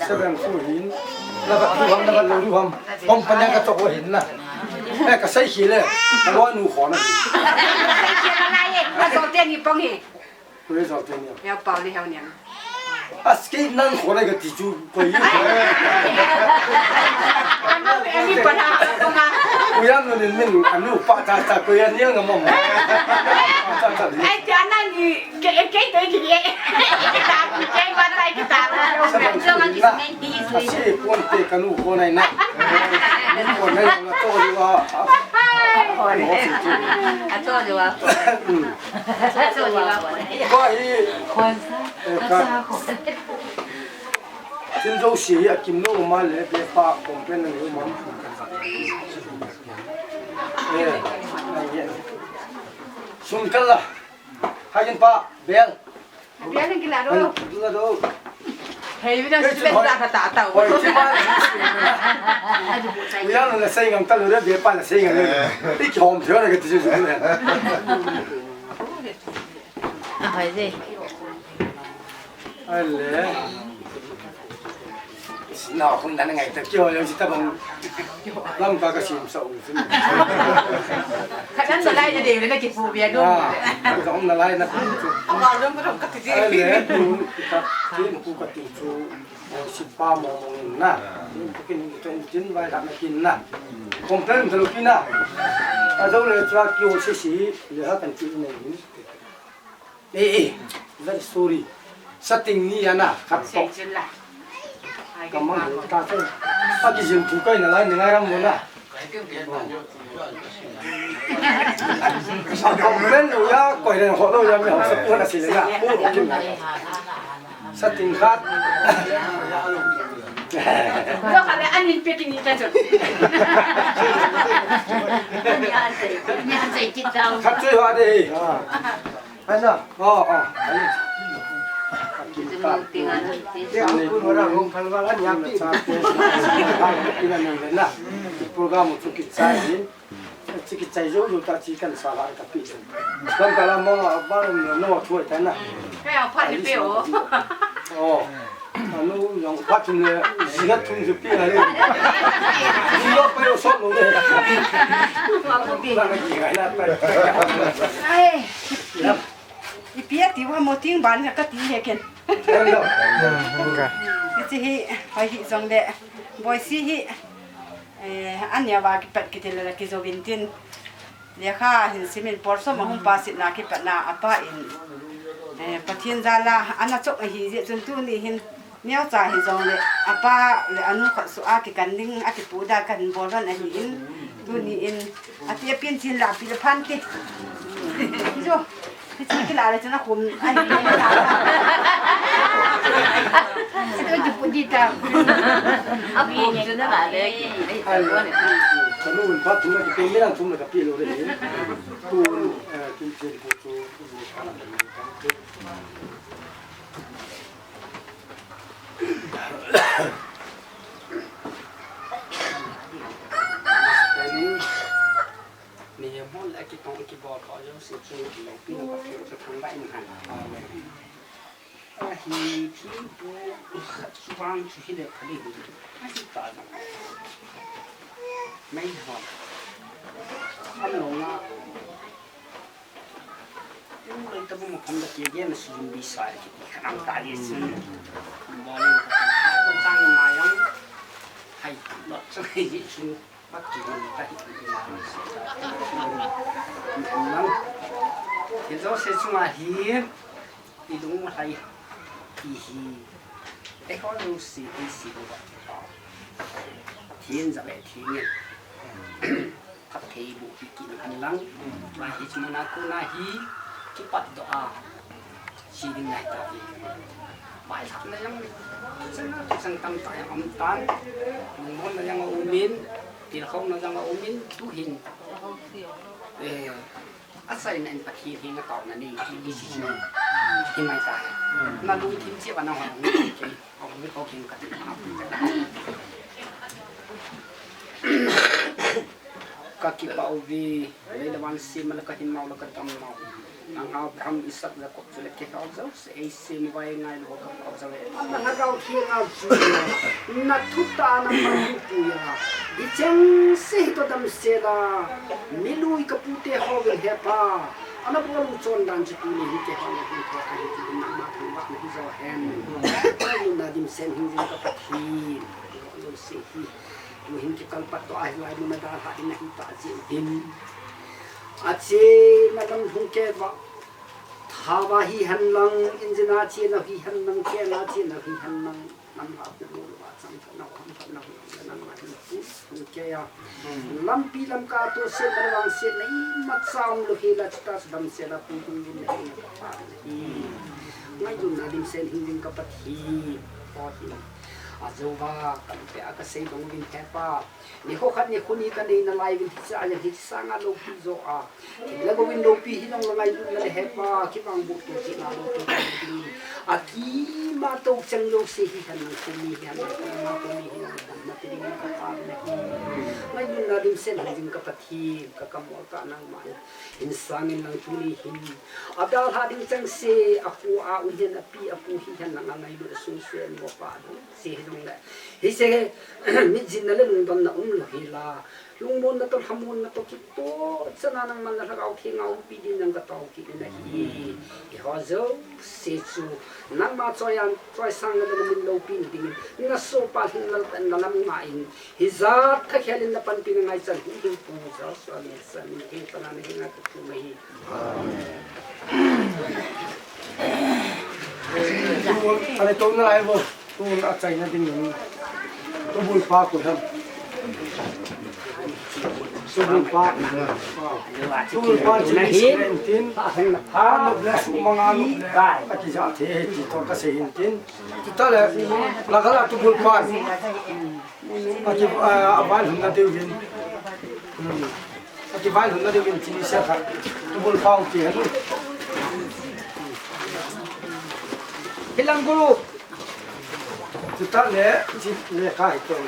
สบายคู่หินแล้วก็ดูความแล้วก็ดูความผมปัญญากระจกเห็นนะแม่ก็ใส่ขี้เลยเพราะว่าหนูขอนะใส่เชียร์อะไรมาสองเตี้ยนี่ป้องเหตุ กูเลยสอนเต็มเนี่ย แมวเป่าเลยเฮาเนี่ยอ่ะสกีนั่งขออะไรก็ติดจูกูยิ่งอันนี้ปัญหาปัญหากูยังเงินหนึ่งอันนู้นป้าจ่ากูยังเลี้ยงกับมั่งไอ้จานั่นนี่เก๋ตัวกี่เก๋ตาเก๋วันไรกี่ตาสบายคู่นะใช่คนเตะกันนู้นคนไหนนะคนไหนเราโตดีว่าตัวดีว่าก็อี今朝是一見到我媽嚟俾發紅俾你去問，送緊啦，睇見發邊？邊你見啦都？見到。係邊度？邊度打鬥？我今晚我讓人哋死咁得了，都別辦死咁了，你瞧唔瞧那個就是什麼？啊，係啫。哎嘞。nào không đánh ngày tập chơi rồi tập bằng lâm vào cái xìm sầu khách ăn lại cho đều nó kịp phù biệt luôn không là lại nó ông vào luôn có đồng cắt gì ai lẽ tập chiến khu cắt tiền số 13 mong na cái chín vài đạm kín na không tên thằng kín na à đâu là cho kêu xí xí để hết thành chuyện này ê very sorry sát tình ni anh à khát bọc cảm ơn ta thấy ta chỉ dùng thủ cây là lại những ai đang muốn à không nên rồi á quay lên họ đâu ra mình học sắp hơn là gì nữa à sát tình khát lo khả năng ăn biết cái gì ta rồi nhà dạy chít đâu khát chơi hoa đi anh à program untuk kita ini, kita jauh kita cikan salah tapi, dan kalau mau apa mau tuh itu na. Kayak apa ni peo? Oh, anu yang patutnya zikat pun sepi hari. Zikat pun sok loh. Aku bilang lagi lah. Ipia tiwa mau ting ban ka ti heken. Itu hi zong de Boicy hi anya wa ki pat ki tel la ki zo vintin le kha hin simin porso ma hum pasit na ki pat na apa in pathian zala ana chok hi je chun tu ni hin neo cha hi zong le apa le anu kha su a ki kan ning a ki pu da kan bor ran a hi in tu ni in atia pin chin la pi le phan ti jo cái là cho nó khum anh cái chụp đi ta ấp gì cho nó lại đấy cái nó mình phát chúng là cái mấy thằng chúng là cái pin rồi đấy tu kim tiền của chúนี่มอนไอ้ที่ตรงที่บอกเขาจะสิจุดหลงปีนกับเทวจะทางได้มันหันฮีที่ปูสุวรรณสุฮิเดคดีไม่สิตาไม่หอมอันหลงอ่ะยังเลยแต่ผมคำตะเกียบมันสุดบิสายที่ขนาดตาดีสุดบอลนี่ก็ตั้งมายังให้หลอดสักทีสุด ปักกิ่งตะหินนั่งเห็นเจ้าเสียชมาหีอีลุงมาไทยอีฮีไอ้เขาดูสิไอ้สิดูแบบทีนจะแบบทีนทับเทบุปิกินหันหลังมาฮิชมุนาคุนาฮีคิปัดดอชีดินไหนตาดีไปทำอะไรยังฉันน่าจะสั่งตั้งใจอมตานมึงมันยังมาอุมินตีเขามันยังมาอุมินทุหินอาศัยในปฏิทินก็ตอบนั่นนี่ที่สิ่งนี้ที่ไม่ตายนั่นดูทิ้งเสียวันนั้นไม่โอเคเอาไม่โอเคกันก็คิดว่าวีเลยระวังซีมันก็หินเมาแล้วก็ตำเมานังเอาทำอิสักแล้วก็จะเล็กแค่เอาเจ้าเสียซีมไว้ไงลูกก็เอาเจ้าเลยนั่นเราเที่ยงเอาจูนัดทุตานังมันปุยาดิจังเสียตัวดำเสียละมิลุยกับปุเตหอบเฮปาอันนั้นพวกลูกชนดันจิตุนี่หิเตหอบเฮปาหิตินักมาถึงวัดนี่จะเห็นว่าอยู่นาดิมเซนหิจิกับปะทีลูกเสียอยู่หินจิกัลปัตตัวไอ้ลายมันมาด่าหาอินนักตาเจียดินอาเจียมาดังหุ่นแก่ว่าท้าวาหิหันลังอินจินาเจียนักหิหันลังแก่นาเจียนักหิหันลังนั่นว่าเป็นรู้ว่าสังขารนักความนักนั่นว่าเป็นหุ่นแก่ลำปีลำกาตัวเสียระวังเสียในมัดสาวลูกเฮลัดตาสดำเสียละปุ่นยินในนักปานฮีไม่ยุ่งนาดิมเซนหิงกับปะทีพอทีอาจจะว่ากันไปอากาศบางวินแค่ป้านี่เขาคัดนี่คนนี้กันในนาลายวินที่จะอย่างที่สร้างอาลูพิโซอาแล้วก็วินโลปีที่น้องละลายดูนั่นแหละป้าคิดว่าบุตรที่นาโลตัวนี้อาทีมาตกจังโลเสียที่หันคนนี้หันมาคนนี้หันมาที่นี่ก็ตามนะไม่ยุ่งนาดิมเส้นหิงกับปะทีกับกำมอลกันนั่งมาอินสร้างนั่งตุลีหินอาดาลหาดิมจังเสียอาคูอาอุเห็นอปีอาปูหินนั่งอะไรดูสุนเสียนบ่ป้าดูเสียตรงนั้นฮิเซ่มิจินนั่นเลยลุงตอนนั้นลุงฮิลาลุงบนนั่นต้องทำบุญนั่นต้องคิดโตฉะนั้นมันนั่นเราเที่ยงเอาปีดินนั่งก็ต้องคิดนะฮีเขาจะเสียจูนั่งมาช่วยสั่งนั่นมันโลปีนดิ้งนั่นโซปาหินนั่นนั่นมันมาอินฮิจัดถ้าแค่เล่นนั่นปันปีนไงจันหินปูจ้าสวามีสันหินปนันหินนั่นก็ไม่อะไรตัวนั้นอะไรบ่ตัวนั้นใจนั่นเป็นอย่างนี้ตัวบุญฟ้ากูทำตัวบุญฟ้าตัวบุญฟ้าจีนสิเห็นทินหาลูกเล็กมังอาลูกเล็กอาจจะเทจิตตัวก็เสียนทินจุดนั้นแหละแล้วก็ตัวบุญฟ้าอาจจะบ้านหุ่นนั่นเดียวกันอาจจะบ้านหุ่นนั่นเดียวกันจีนเสียค่ะตัวบุญฟ้าเกี่ยนฮิลังกูจุดนั้นแหละจีเนี่ยข้าอีกตัว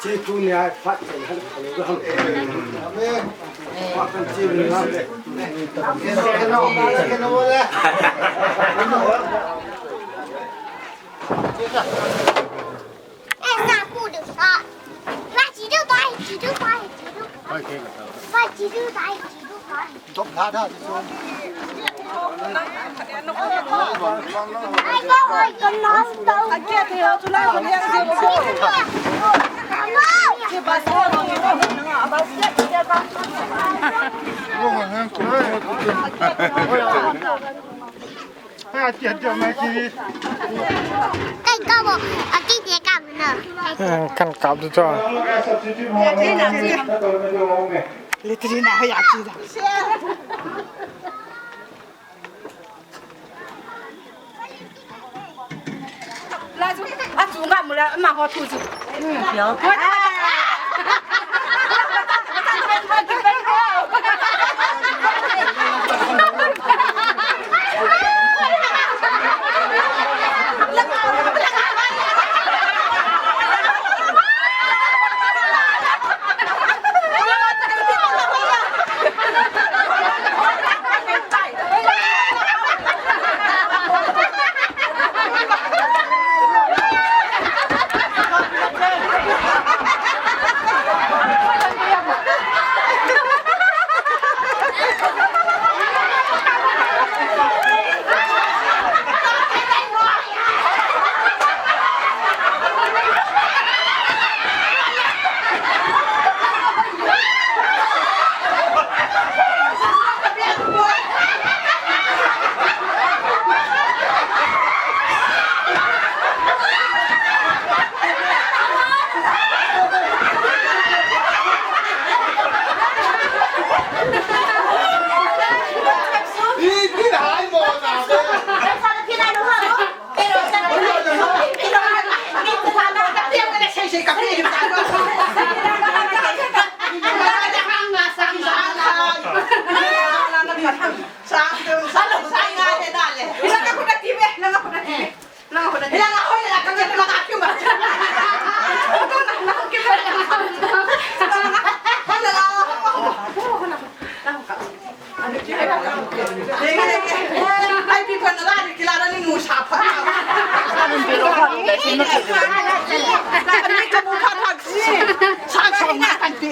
จีตัวเนี่ยฟัดกันทั้งคนก็ทั้งฟัดกันจีนนะเสียกันเอากันเอาเลย哎，那不的啥？那几头白，几头白，几头白，白几头白，几头白。ต้องท้าท่าที่สุด 哎，我会跟老豆。啊，这条出来我两条过。妈，这把手弄一弄，把这这个。我好像可以。哎呀，姐姐没去。哎，搞不？啊，今天干么呢？看搞的这。你这里哪还牙齿的？来住，啊住俺们了，蛮好土住。行。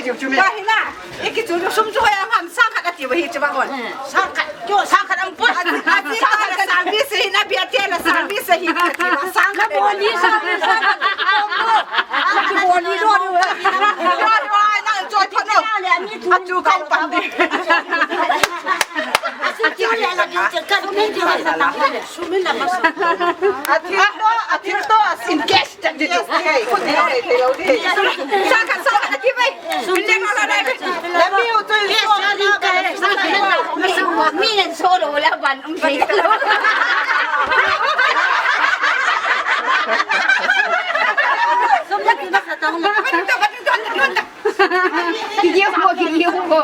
Ba hina iki chu sum chu ya ham sang khat ati hi chu ba gon sang khat jo sang khat am put ati khat service hi na bia te la service hi sang khat boli sang khat boli ro ro na jo thon no atu kau pan di ati ya la di che kan ni di la sumin la mas ati to sin cash tak di jo hey ko ni te lo di sang khat ati bai sumin la la dai la mi u tu so ni ka ma sang wa mi nen so lo la ban pe lo som la ki ba sa ta ma ki yo ko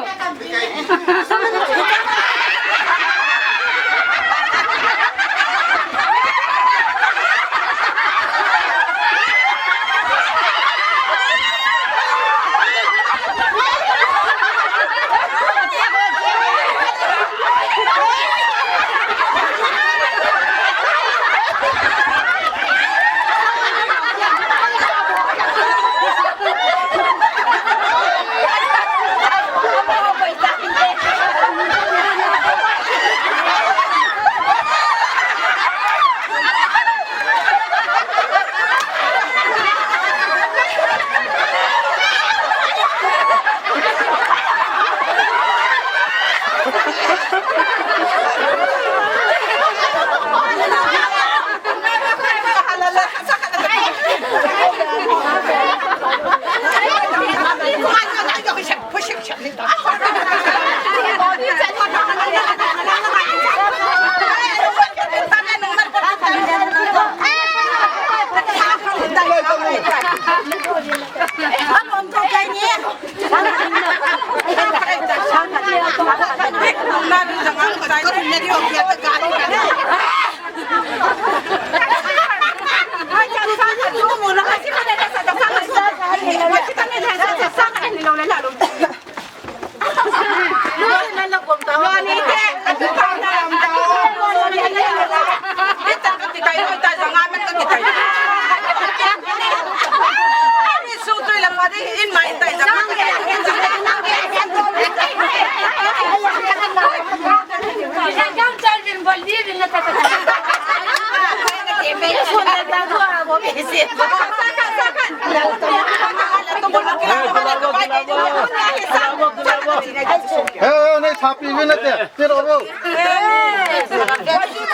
này tháp đi bên này tiếp đâu đâu Hãy subscribe cho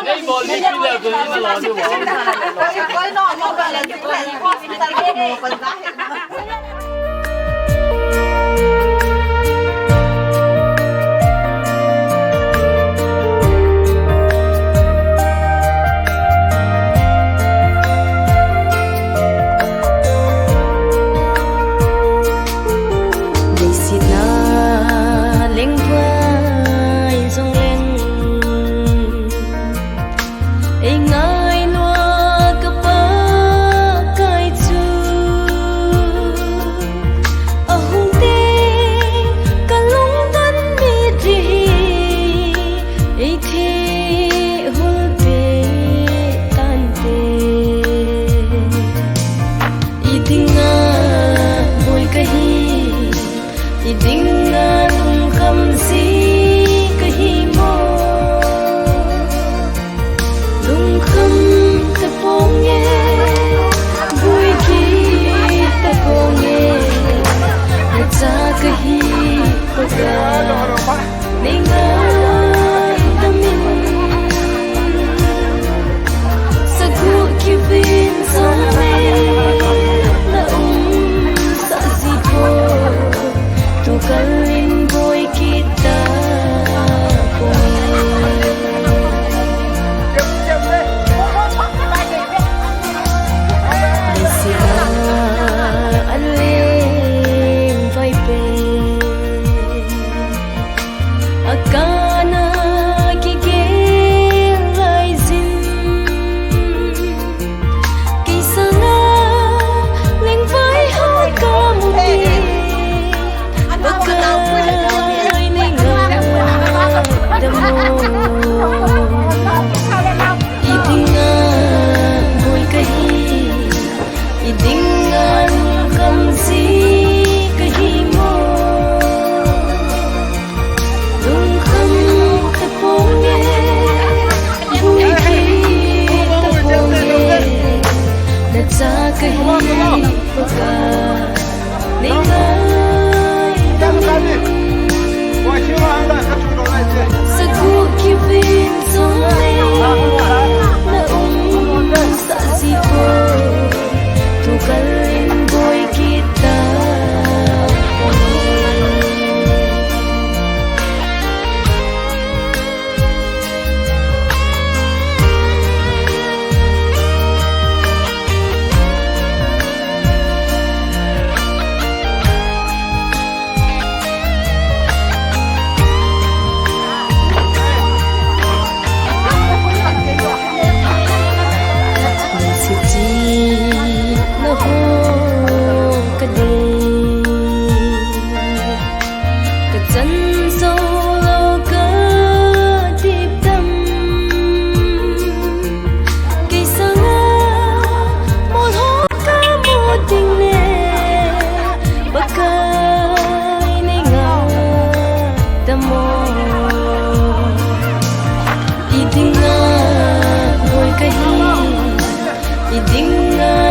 kênh Ghiền Mì Gõ để không bỏ lỡ Idinga